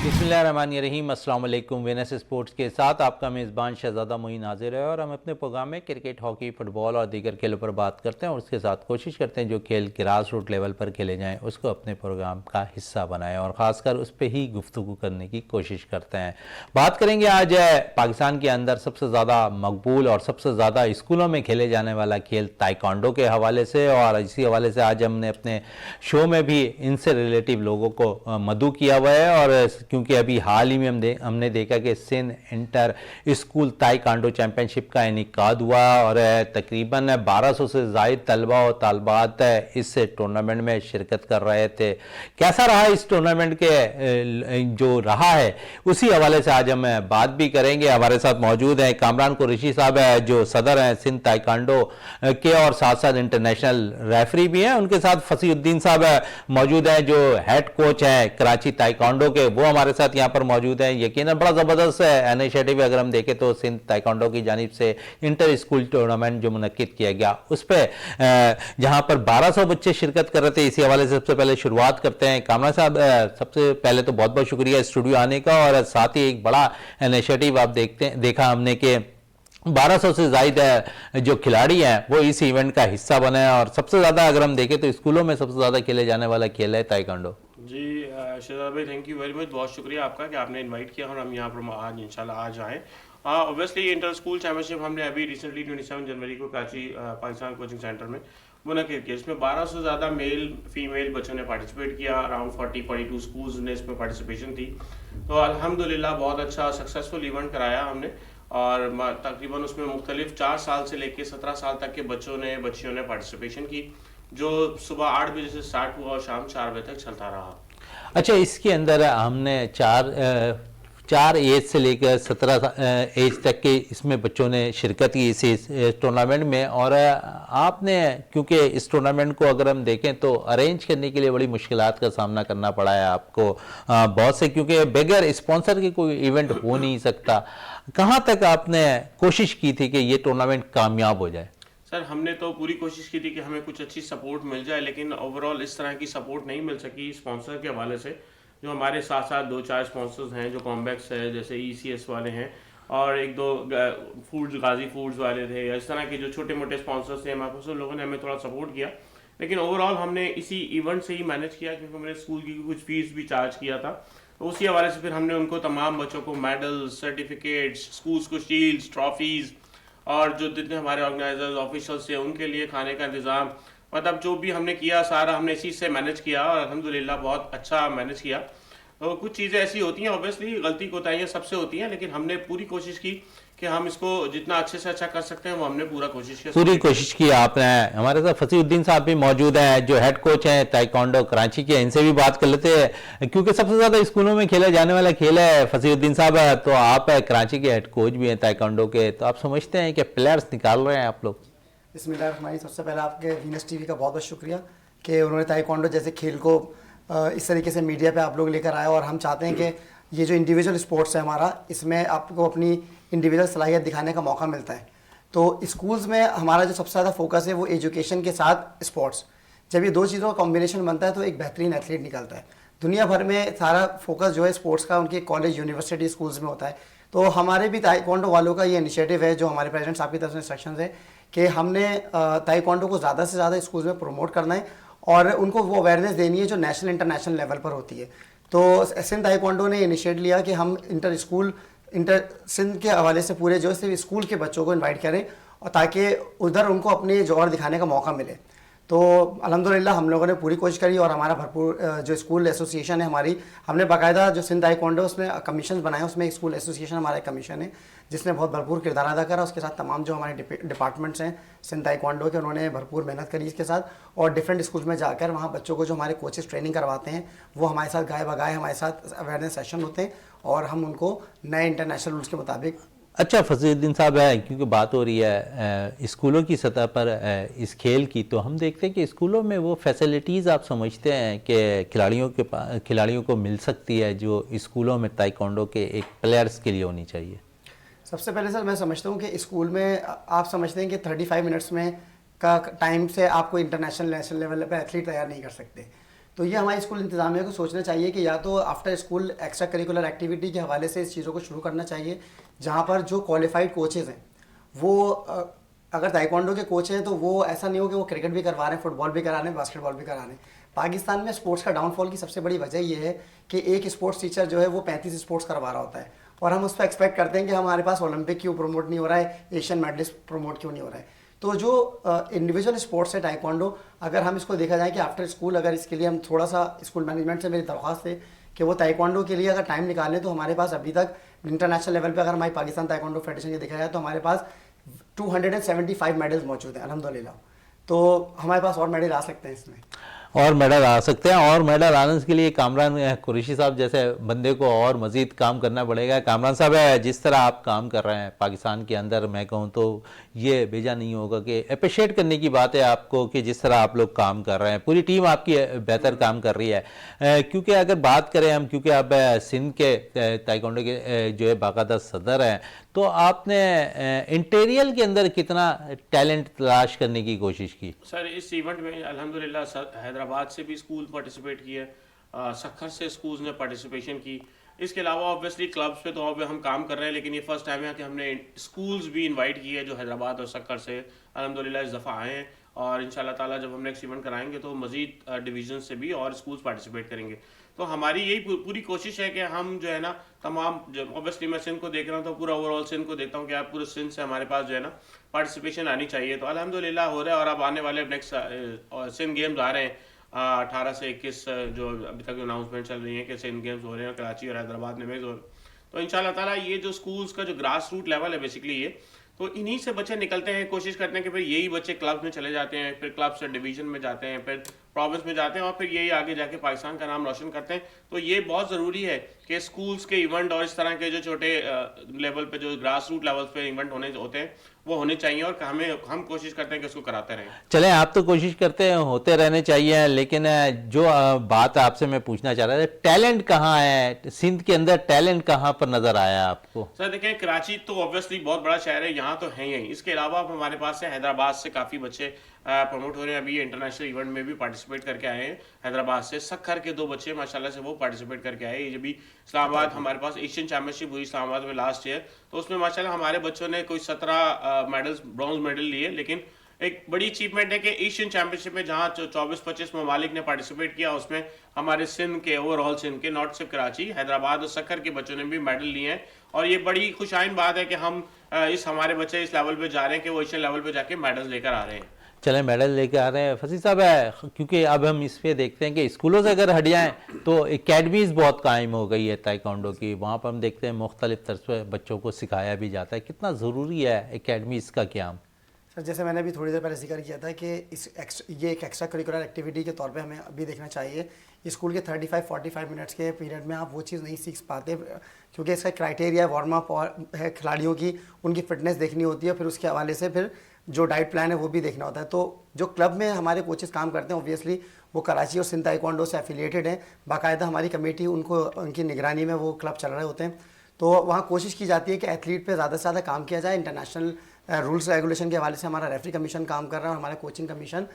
बिस्मिल्लाहिर्रहमानिर्रहीम, अस्सलाम वालेकुम। वीनस स्पोर्ट्स के साथ आपका मेज़बान शहज़ादा मोइन हाजिर है और हम अपने प्रोग्राम में क्रिकेट, हॉकी, फुटबॉल और दीगर खेलों पर बात करते हैं और उसके साथ कोशिश करते हैं जो खेल ग्रास रूट लेवल पर खेले जाएं उसको अपने प्रोग्राम का हिस्सा बनाएं और ख़ासकर उस पर ही गुफ्तगू करने की कोशिश करते हैं। बात करेंगे आज पाकिस्तान के अंदर सबसे ज़्यादा मकबूल और सबसे ज़्यादा स्कूलों में खेले जाने वाला खेल ताइक्वांडो के हवाले से, और इसी हवाले से आज हमने अपने शो में भी इनसे रिलेटिव लोगों को मदऊ किया हुआ है। और क्योंकि अभी हाल ही में हमने देखा कि Sindh inter school taekwondo championship का इनेकाद हुआ और तकरीबन 1200 से ज़ायद तलबा और तालबात इस टूर्नामेंट में शिरकत कर रहे थे। कैसा रहा इस टूर्नामेंट के जो रहा है उसी हवाले से आज हम बात भी करेंगे। हमारे साथ मौजूद हैं कामरान कुरैशी साहब जो सदर हैं सिंध ताइक्वांडो के और साथ साथ इंटरनेशनल रेफरी भी हैं। उनके साथ फसीउद्दीन साहब मौजूद हैं जो हेड कोच हैं कराची ताइक्वांडो के, वो हमारे साथ यहाँ पर मौजूद हैं। यकीनन बड़ा ज़बरदस्त इनिशिएटिव अगर हम देखें तो सिंध ताइक्वांडो की जानिब से इंटर स्कूल टूर्नामेंट जो मुनक्किद किया गया उस पर जहाँ पर 1200 बच्चे शिरकत कर रहे थे। इसी हवाले से सबसे पहले शुरुआत करते हैं। कामरान साहब, सबसे पहले तो बहुत बहुत शुक्रिया स्टूडियो आने का, और साथ ही एक बड़ा इनिशिएटिव आप देखा हमने कि 1200 से ज़ायद जो खिलाड़ी हैं वो इस इवेंट का हिस्सा बने हैं और सबसे ज़्यादा अगर हम देखें तो स्कूलों में सबसे ज़्यादा खेले जाने वाला खेल है ताइक्वांडो। जी शहजाद भाई, थैंक यू वेरी मच। बहुत शुक्रिया आपका कि आपने इनवाइट किया और हम यहाँ पर आज इंशाल्लाह आज आएँ। ऑब्वियसली इंटर स्कूल चैम्पियनशिप हमने अभी रिसेंटली 27 जनवरी को कराची पाकिस्तान कोचिंग सेंटर में मुनक्किद किया। इसमें 1200 से ज़्यादा मेल फीमेल बच्चों ने पार्टिसिपेट किया। अराउंड 42 स्कूल्स ने इसमें पार्टिसिपेशन थी। तो अल्हम्दुलिल्लाह बहुत अच्छा सक्सेसफुल इवेंट कराया हमने, और तकरीबन उसमें मुख्तलिफ 4 साल से लेकर 17 साल तक के बच्चियों ने पार्टिसिपेशन की, जो सुबह 8 बजे से स्टार्ट हुआ और शाम 4 बजे तक चलता रहा। अच्छा, इसके अंदर हमने चार एज से लेकर 17 एज तक के इसमें बच्चों ने शिरकत की इस टूर्नामेंट में। और आपने क्योंकि इस टूर्नामेंट को अगर हम देखें तो अरेंज करने के लिए बड़ी मुश्किलात का सामना करना पड़ा है आपको बहुत से, क्योंकि बगैर स्पॉन्सर के कोई इवेंट हो नहीं सकता। कहाँ तक आपने कोशिश की थी कि ये टूर्नामेंट कामयाब हो जाए? सर, हमने तो पूरी कोशिश की थी कि हमें कुछ अच्छी सपोर्ट मिल जाए, लेकिन ओवरऑल इस तरह की सपोर्ट नहीं मिल सकी स्पॉन्सर के हवाले से। जो हमारे साथ साथ 2-4 स्पॉन्सर्स हैं, जो कॉम्बैक्स है जैसे ECS वाले हैं, और 1-2 फूड्स गाजी फूड्स वाले थे, इस तरह के जो छोटे मोटे स्पॉन्सर्स थे हमारे पास, उन लोगों ने हमें थोड़ा सपोर्ट किया। लेकिन ओवरऑल हमने इसी इवेंट से ही मैनेज किया, क्योंकि हमने स्कूल की कुछ फीस भी चार्ज किया था। तो उसी हवाले से फिर हमने उनको तमाम बच्चों को मेडल्स, सर्टिफिकेट्स, स्कूल्स को शील्ड्स, ट्रॉफीज़, और जो जितने हमारे ऑर्गेनाइजर्स ऑफिशियल्स थे उनके लिए खाने का इंतज़ाम, मतलब जो भी हमने किया सारा हमने इसी से मैनेज किया, और अल्हम्दुलिल्लाह बहुत अच्छा मैनेज किया। तो कुछ चीज़ें ऐसी होती हैं, ऑब्वियसली गलती कोताहियाँ सबसे होती हैं, लेकिन हमने पूरी कोशिश की कि हम इसको जितना अच्छे से अच्छा कर सकते हैं वो हमने पूरी कोशिश की आपने। हमारे साथ फसीउद्दीन साहब भी मौजूद हैं जो हेड कोच हैं ताइक्वांडो कराची के, इनसे भी बात कर लेते हैं क्योंकि सबसे ज़्यादा स्कूलों में खेला जाने वाला खेल है। फसीउद्दीन साहब, तो आप कराची के हेड कोच भी हैं ताइक्वांडो के, तो आप समझते हैं कि प्लेयर्स निकाल रहे हैं आप लोग? बिस्मिल्लाह, सबसे पहले आपके वीनस टीवी का बहुत बहुत शुक्रिया कि उन्होंने ताइक्वांडो जैसे खेल को इस तरीके से मीडिया पे आप लोग लेकर आए। और हम चाहते हैं कि ये जो इंडिविजुअल स्पोर्ट्स है हमारा, इसमें आपको अपनी इंडिविजुअल सलाहियत दिखाने का मौका मिलता है। तो स्कूल्स में हमारा जो सबसे ज़्यादा फोकस है वो एजुकेशन के साथ स्पोर्ट्स। जब ये दो चीज़ों का कॉम्बिनेशन बनता है तो एक बेहतरीन एथलीट निकलता है। दुनिया भर में सारा फोकस जो है स्पोर्ट्स का उनके कॉलेज, यूनिवर्सिटी, स्कूल्स में होता है। तो हमारे भी ताइक्वांडो वालों का ये इनिशिएटिव है, जो हमारे प्रेसिडेंट साहब की तरफ से इंस्ट्रक्शंस है कि हमने ताइक्वांडो को ज़्यादा से ज़्यादा स्कूल्स में प्रमोट करना है और उनको वो अवेयरनेस देनी है जो नेशनल इंटरनेशनल लेवल पर होती है। तो सिंध ताइक्वांडो ने इनिशिएट लिया कि हम इंटर सिंध के हवाले से पूरे जो सिर्फ स्कूल के बच्चों को इनवाइट करें, और ताकि उधर उनको अपने जोर दिखाने का मौका मिले। तो अल्हम्दुलिल्लाह हम लोगों ने पूरी कोशिश करी, और हमारा भरपूर जो स्कूल एसोसिएशन है हमारी, हमने बाकायदा जो सिंध ताइक्वांडो उसमें कमीशन बनाए, उसमें एक स्कूल एसोसिएशन हमारा एक कमीशन है जिसने बहुत भरपूर किरदार अदा करा। उसके साथ तमाम जो हमारे डिपार्टमेंट्स हैं सिंध ताइक्वांडो के, उन्होंने भरपूर मेहनत करी इसके साथ, और डिफरेंट स्कूल में जाकर वहाँ बच्चों को जो हमारे कोचेस ट्रेनिंग करवाते हैं वो हमारे साथ गाए बगाए हमारे साथ अवेयरनेस सेशन होते हैं, और हम उनको नए इंटरनेशनल रूल्स के मुताबिक। अच्छा फसीउद्दीन साहब, है क्योंकि बात हो रही है स्कूलों की सतह पर इस खेल की, तो हम देखते हैं कि स्कूलों में वो फैसिलिटीज़ आप समझते हैं कि खिलाड़ियों को मिल सकती है जो स्कूलों में ताइक्वांडो के एक प्लेयर्स के लिए होनी चाहिए? सबसे पहले सर मैं समझता हूँ कि स्कूल में आप समझते हैं कि 35 मिनट्स में का टाइम से आपको इंटरनेशनल नेशनल लेवल पर एथलीट तैयार नहीं कर सकते, तो ये हमारे स्कूल इंतजामिया को सोचना चाहिए कि या तो after school extra curricular activity के हवाले से इस चीज़ों को शुरू करना चाहिए, जहाँ पर जो क्वालिफाइड कोचेज़ हैं वो अगर ताइक्वांडो के कोच हैं तो वो ऐसा नहीं हो कि वो क्रिकेट भी करवा रहे हैं, फुटबॉल भी करा रहे हैं, बास्केटबॉल भी करा रहे हैं। पाकिस्तान में स्पोर्ट्स का डाउनफॉल की सबसे बड़ी वजह ये है कि एक स्पोर्ट्स टीचर जो है वो 35 स्पोर्ट्स करवा रहा होता है, और हम उस पर एक्सपेक्ट करते हैं कि हमारे पास ओलंपिक क्यों प्रमोट नहीं हो रहा है, एशियन मेडलिस्ट प्रमोट क्यों नहीं हो रहा है। तो जो इंडिविजुअल स्पोर्ट्स है ताइक्वांडो, अगर हम इसको देखा जाए कि आफ्टर स्कूल अगर इसके लिए हम थोड़ा सा स्कूल मैनेजमेंट से मेरी दरख्वास्त है कि वो ताइक्वांडो के लिए अगर टाइम निकालें, तो हमारे पास अभी तक इंटरनेशनल लेवल पे अगर हमारी पाकिस्तान ताइक्वांडो फेडरेशन के देखा जाए तो हमारे पास 275 मेडल्स मौजूद हैं अल्हम्दुलिल्लाह। तो हमारे पास और मेडल आ सकते हैं इसमें, और मेडल आ सकते हैं, और मेडल आने के लिए कामरान कुरैशी साहब जैसे बंदे को और मज़ीद काम करना पड़ेगा। कामरान साहब जिस तरह आप काम कर रहे हैं पाकिस्तान के अंदर, मैं कहूँ तो ये बेजा नहीं होगा कि अप्रिशिएट करने की बात है आपको कि जिस तरह आप लोग काम कर रहे हैं, पूरी टीम आपकी बेहतर काम कर रही है। क्योंकि अगर बात करें हम, क्योंकि आप सिंध के ताइक्वांडो के जो है बाकायदा सदर हैं, तो आपने इंटीरियल के अंदर कितना टैलेंट तलाश करने की कोशिश की? सर इस इवेंट में अल्हम्दुलिल्लाह हैदराबाद से भी स्कूल पार्टिसिपेट किए, सखर से स्कूल्स ने पार्टिसिपेशन की। इसके अलावा ऑब्वियसली क्लब्स पे तो अब हम काम कर रहे हैं, लेकिन ये फर्स्ट टाइम है कि हमने स्कूल्स भी इनवाइट किए हैं जो हैदराबाद और सखर से अल्हम्दुलिल्लाह इस दफ़ा आए हैं, और इंशाल्लाह ताला जब हम नेक्स्ट इवेंट कराएंगे तो मज़ीद डिवीजन से भी और स्कूल्स पार्टिसिपेट करेंगे। तो हमारी यही पूरी कोशिश है कि हम जो है ना तमाम, ऑब्वियसली मैं सिंध को देख रहा हूँ तो पूरा ओवरऑल सिंध को देखता हूँ कि आप पूरे सिंध से हमारे पास जो है ना पार्टिसिपेशन आनी चाहिए। तो अल्हम्दुलिल्लाह हो रहा है, और अब आने वाले नेक्स्ट सिंध गेम्स आ रहे हैं 18 से 21, जो अभी तक अनाउंसमेंट चल रही है कि सिंध गेम्स हो रहे हैं कराची और हैदराबाद में तो इंशाल्लाह ताला ये जो स्कूल्स का जो ग्रास रूट लेवल है बेसिकली ये, तो इन्हीं से बच्चे निकलते हैं, कोशिश करते हैं कि फिर यही बच्चे क्लब में चले जाते हैं, फिर क्लब से डिवीजन में जाते हैं, फिर प्रोविंस में जाते हैं, और फिर यही आगे जाके पाकिस्तान का नाम रोशन करते हैं। तो ये बहुत ज़रूरी है कि स्कूल्स के इवेंट और इस तरह के जो छोटे लेवल पे जो ग्रास रूट लेवल पे इवेंट होते हैं वो होने चाहिए, और हम कोशिश करते हैं कि उसको कराते रहें। चलें, आप तो कोशिश करते हैं होते रहने चाहिए, लेकिन जो बात आपसे मैं पूछना चाह रहा था, टैलेंट कहाँ है सिंध के अंदर, टैलेंट कहाँ पर नजर आया आपको? सर देखें, कराची तो ऑब्वियसली बहुत बड़ा शहर है, यहाँ तो है ही। इसके अलावा हमारे पास से हैदराबाद से काफ़ी बच्चे प्रमोट हो रहे हैं, अभी इंटरनेशनल इवेंट में भी पार्टिसिपेट करके आए हैं। हैदराबाद से सखर के 2 बच्चे माशाल्लाह से वो पार्टिसिपेट करके आए। ये भी इस्लामाबाद हमारे पास एशियन चैंपियनशिप हुई इस्लामाबाद में लास्ट ईयर, तो उसमें माशाल्लाह हमारे बच्चों ने कोई 17 मेडल्स, ब्रॉन्ज मेडल लिए। लेकिन एक बड़ी अचीवमेंट है कि एशियन चैंपियनशिप में जहाँ 24-25 ममालिक ने पार्टिसिपेट किया, उसमें हमारे सिंध के, ओवरऑल सिंध के, नॉट सिर्फ कराची, हैदराबाद और सखर के बच्चों ने भी मेडल लिए हैं। और ये बड़ी खुशाइन बात है कि हम हमारे बच्चे इस लेवल पे जा रहे हैं कि वो एशियन लेवल पे जाके मेडल्स लेकर आ रहे हैं। चलें, मेडल लेके आ रहे हैं फसी साहब क्योंकि अब हम इस पे देखते हैं कि स्कूलों से अगर हट जाएँ तो एकेडमीज़ बहुत कायम हो गई है ताइक्वांडो की, वहाँ पर हम देखते हैं मुख्तलिफ तर्ज पर बच्चों को सिखाया भी जाता है। कितना ज़रूरी है एकेडमीज़ का क्याम? सर जैसे मैंने अभी थोड़ी देर पहले जिक्र किया था कि ये एक एक्स्ट्रा करिकुलर एक्टिविटी के तौर पे हमें अभी देखना चाहिए। स्कूल के 35-45 मिनट्स के पीरियड में आप वो चीज़ नहीं सीख पाते, क्योंकि इसका क्राइटेरिया वार्म अप है खिलाड़ियों की, उनकी फिटनेस देखनी होती है, फिर उसके हवाले से फिर जो डाइट प्लान है वो भी देखना होता है। तो जो क्लब में हमारे कोचेस काम करते हैं ऑब्वियसली वो कराची और सिंध ताइक्वांडो से एफिलिएटेड हैं, बाकायदा हमारी कमेटी उनकी निगरानी में वो क्लब चल रहे होते हैं। तो वहाँ कोशिश की जाती है कि एथलीट पे ज़्यादा से ज़्यादा काम किया जाए। इंटरनेशनल रूल्स रेगुलेशन के हवाले से हमारा रेफरी कमीशन काम कर रहा है, और हमारा कोचिंग कमीशन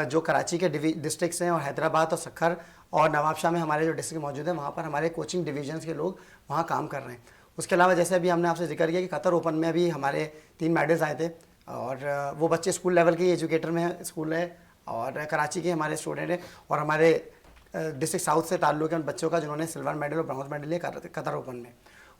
जो कराची के डिस्ट्रिक्ट्स हैं और हैदराबाद और सखर और नवाबशाह में हमारे जो डिस्ट्रिक्ट मौजूद हैं, वहाँ पर हमारे कोचिंग डिवीजन्स के लोग वहाँ काम कर रहे हैं। उसके अलावा जैसे अभी हमने आपसे जिक्र किया कि कतर ओपन में भी हमारे 3 मेडल्स आए थे, और वो बच्चे स्कूल लेवल के एजुकेटर में स्कूल है, और कराची के हमारे स्टूडेंट हैं, और हमारे डिस्ट्रिक्ट साउथ से ताल्लुक़ है उन बच्चों का जिन्होंने सिल्वर मेडल और ब्रॉन्ज मेडल लिया कतर ओपन में।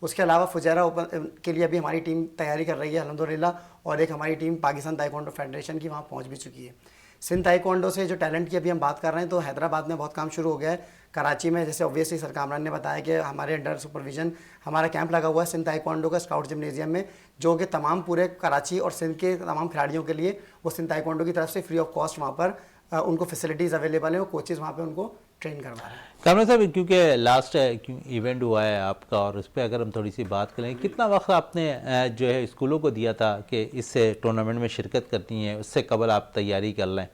उसके अलावा फुजैरा ओपन के लिए भी हमारी टीम तैयारी कर रही है अल्हम्दुलिल्लाह, और एक हमारी टीम पाकिस्तान ताइक्वांडो फेडरेशन की वहाँ पहुँच भी चुकी है। सिंध ताइक्वांडो से जो टैलेंट की अभी हम बात कर रहे हैं, तो हैदराबाद में बहुत काम शुरू हो गया है। कराची में जैसे ऑब्वियसली सर कामरान ने बताया कि हमारे अंडर सुपरविजन हमारा कैंप लगा हुआ है सिंध ताइक्वांडो का स्काउट जिम्नेजियम में, जो कि तमाम पूरे कराची और सिंध के तमाम खिलाड़ियों के लिए वो सिंध ताइक्वांडो की तरफ से फ्री ऑफ कॉस्ट वहाँ पर उनको फैसिलिटीज़ अवेलेबल हैं, वो कोचेज़ वहाँ पे उनको ट्रेन करवा रहे हैं। कामरान साहब, क्योंकि लास्ट इवेंट हुआ है आपका, और उस पर अगर हम थोड़ी सी बात करें, कितना वक्त आपने जो है स्कूलों को दिया था कि इससे टूर्नामेंट में शिरकत करनी है, उससे कबल आप तैयारी कर लें?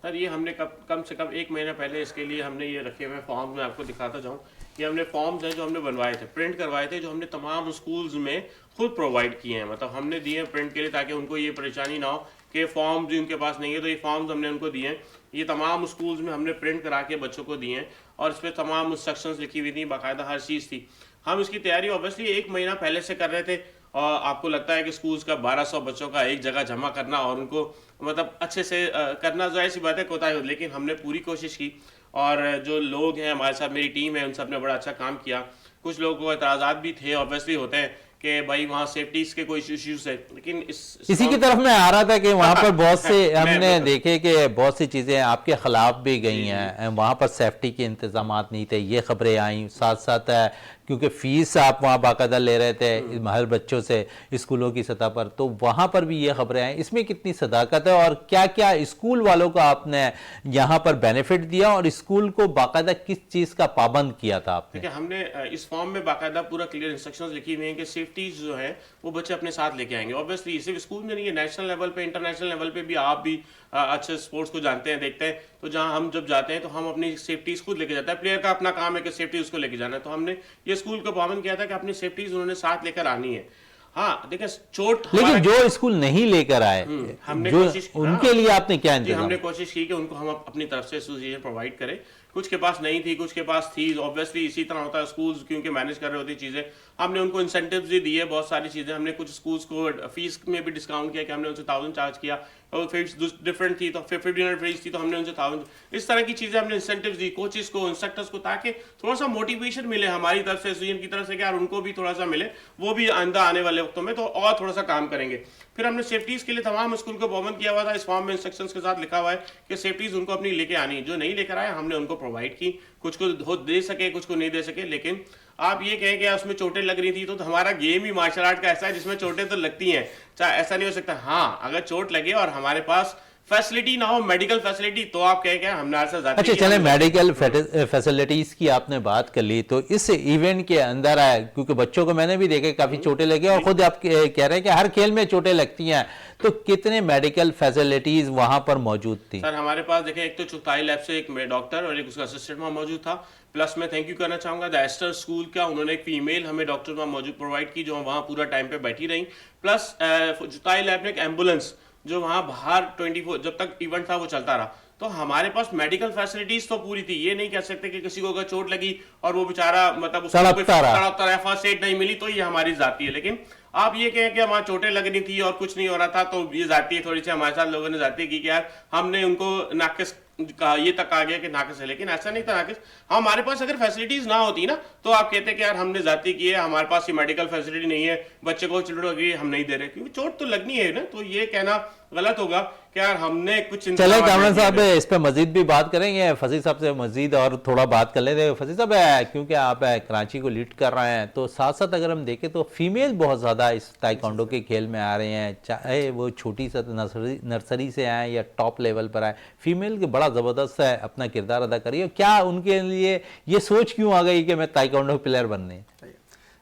सर ये हमने कम से कम 1 महीना पहले इसके लिए हमने ये रखे हुए फॉर्म, में आपको दिखाता जाऊँ। ये हमने फॉर्म्स हैं जो हमने बनवाए थे, प्रिंट करवाए थे, जो हमने तमाम स्कूल्स में खुद प्रोवाइड किए हैं। मतलब हमने दिए प्रिंट के लिए ताकि उनको ये परेशानी ना हो कि फॉर्म जो उनके पास नहीं है, तो ये फॉर्म्स हमने उनको दिए हैं। ये तमाम स्कूल्स में हमने प्रिंट करा के बच्चों को दिए हैं और इस पर तमाम इंस्ट्रक्शंस लिखी हुई थी, बाकायदा हर चीज़ थी। हम इसकी तैयारी ऑब्वियसली 1 महीना पहले से कर रहे थे। और आपको लगता है कि स्कूल्स का 1200 बच्चों का एक जगह जमा करना और उनको मतलब अच्छे से करना, जाहिर सी बात है कोताही, लेकिन हमने पूरी कोशिश की। और जो लोग हैं हमारे साथ, मेरी टीम है, उन सब ने बड़ा अच्छा काम किया। कुछ लोगों को एतराज़ात भी थे, ऑब्वियसली होते हैं कि भाई वहाँ सेफ्टीज के कोई इश्यूज है, लेकिन इसी की तरफ मैं आ रहा था कि वहाँ पर बहुत से हमने देखे कि बहुत सी चीज़ें आपके खिलाफ भी गई हैं, वहाँ पर सेफ्टी के इंतजाम नहीं थे, ये खबरें आई। साथ साथ क्योंकि फ़ीस आप वहाँ बाकायदा ले रहे थे हर बच्चों से स्कूलों की सतह पर, तो वहाँ पर भी ये खबरें आई। इसमें कितनी सदाकत है और क्या क्या स्कूल वालों को आपने यहाँ पर बेनिफिट दिया और स्कूल को बाकायदा किस चीज़ का पाबंद किया था आपने? देखिए, हमने इस फॉर्म में बाकायदा पूरा क्लियर इंस्ट्रक्शंस लिखी हुई हैं कि सेफ्टीज जो है वो बच्चे अपने साथ लेके आएंगे। ऑब्वियसली सिर्फ स्कूल में नहीं है, नेशनल लेवल पे, इंटरनेशनल लेवल पे भी आप भी अच्छे स्पोर्ट्स को जानते हैं, देखते हैं। तो जहां हम जब जाते हैं तो हम अपनी सेफ्टीज खुद लेके जाते हैं। प्लेयर का अपना काम है कि सेफ्टी उसको लेके जाना है। तो हमने ये स्कूल को पाबंद किया था कि अपनी सेफ्टीज उन्होंने साथ लेकर आनी है। हाँ देखिए, चोट, लेकिन जो स्कूल नहीं लेकर आए, हमने जो कोशिश, उनके लिए आपने क्या इंतजाम? हमने कोशिश की कि उनको हम अपनी तरफ से एसोसिएशन प्रोवाइड करें। कुछ के पास नहीं थी, कुछ के पास थी। ऑब्वियसली इसी तरह होता है, स्कूल्स क्योंकि मैनेज कर रहे होती चीज़ें। हमने उनको इंसेंटिव्स भी दिए, बहुत सारी चीज़ें। हमने कुछ स्कूल्स को फीस में भी डिस्काउंट किया कि हमने उनसे 1000 चार्ज किया, और फीस डिफरेंट थी तो 1500 फीस थी तो हमने उनसे 1000। इस तरह की चीज़ें हमने इंसेंटिव्स दी कोचेस को, इंस्ट्रक्टर्स को, ताकि थोड़ा सा मोटिवेशन मिले हमारी तरफ से, एसोसिएशन की तरफ से, कि यार उनको भी थोड़ा सा मिले, वो भी आइंदा आने वाले वक्तों में तो और थोड़ा सा काम करेंगे। फिर हमने सेफ्टीज के लिए तमाम स्कूल को पाबंद किया हुआ था। इस फॉर्म में इंस्ट्रक्शंस के साथ लिखा हुआ है कि सेफ्टीज उनको अपनी लेके आनी। जो नहीं लेकर आए हमने उनको प्रोवाइड की, कुछ को दे सके, कुछ को नहीं दे सके। लेकिन आप ये कहें कि उसमें चोटें लग रही थी, तो हमारा गेम ही मार्शल आर्ट का ऐसा है जिसमें चोटें तो लगती हैं, चाहे ऐसा नहीं हो सकता। हाँ, अगर चोट लगे और हमारे पास फैसिलिटी ना हो, मेडिकल फैसिलिटी, तो आप कहें क्या हमने आपसे ज्यादा। अच्छा चले, मेडिकल फैसिलिटीज की आपने बात कर ली, तो इस इवेंट के अंदर आए, क्योंकि बच्चों को मैंने भी देखे काफी चोटें लगी और खुद आप कह रहे हैं कि हर खेल में चोटें लगती हैं, तो कितने मेडिकल फैसिलिटीज वहां पर मौजूद थी? सर हमारे पास देखें, एक तो चुगताई लैब से एक डॉक्टर और एक उसका असिस्टेंट वहाँ मौजूद था। प्लस मैं थैंक यू करना चाहूँगा द एस्टर स्कूल का, उन्होंने एक फीमेल हमें डॉक्टर वहाँ मौजूद प्रोवाइड की, जो वहाँ पूरा टाइम पे बैठी रही। प्लस चुगताई लैब ने एक एम्बुलेंस जो वहाँ बाहर 24 जब तक इवेंट था वो चलता रहा। तो हमारे पास मेडिकल फैसिलिटीज तो पूरी थी। ये नहीं कह सकते कि किसी को अगर चोट लगी और वो बेचारा मतलब उसको तड़पता रहा, फर्स्ट एड नहीं मिली, तो ये हमारी जाती है। लेकिन आप ये कहें कि हमारा चोटें लग रही थी और कुछ नहीं हो रहा था, तो ये जाती है थोड़ी सी हमारे साथ लोगों ने जाती की कि यार हमने उनको नाकिस का ये तक आ गया कि नाकिस है, लेकिन ऐसा नहीं था नाकिस। हमारे पास अगर फैसिलिटीज ना होती ना, तो आप कहते कि यार हमने जाती की है, हमारे पास ये मेडिकल फैसिलिटी नहीं है, बच्चे को चोट लगी हम नहीं दे रहे, क्योंकि चोट तो लगनी है ना। तो ये कहना गलत होगा कि यार हमने कुछ। चले कामरान साहब, इस पे मजीद भी बात करेंगे, फसी साहब से मजीद और थोड़ा बात कर लेते हैं। फसी साहब, क्योंकि आप कराची को लीड कर रहे हैं, तो साथ साथ अगर हम देखें तो फीमेल बहुत ज़्यादा इस ताइक्वांडो के खेल में आ रहे हैं, चाहे वो छोटी सा नर्सरी से आए या टॉप लेवल पर आए, फीमेल के बड़ा ज़बरदस्त है अपना किरदार अदा करी है। क्या उनके लिए ये सोच क्यों आ गई कि मैं ताइक्वांडो प्लेयर बनने?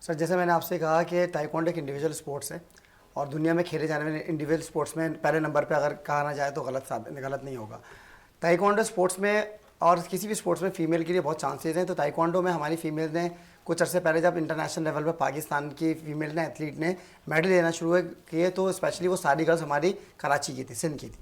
सर जैसे मैंने आपसे कहा कि ताइक्वांडो एक इंडिविजुअल स्पोर्ट्स है और दुनिया में खेले जाने वाले इंडिविजुअल स्पोर्ट्स में पहले नंबर पे अगर कहा ना जाए तो गलत नहीं होगा। ताइक्वांडो स्पोर्ट्स में और किसी भी स्पोर्ट्स में फ़ीमेल के लिए बहुत चांसेस हैं। तो ताइक्वांडो में हमारी फ़ीमेल ने कुछ अर्से पहले जब इंटरनेशनल लेवल पे पाकिस्तान की फ़ीमेल ने एथलीट ने मेडल लेना शुरू किए, तो स्पेशली वो सारी गर्ल्स हमारी कराची की थी, सिंध की थी।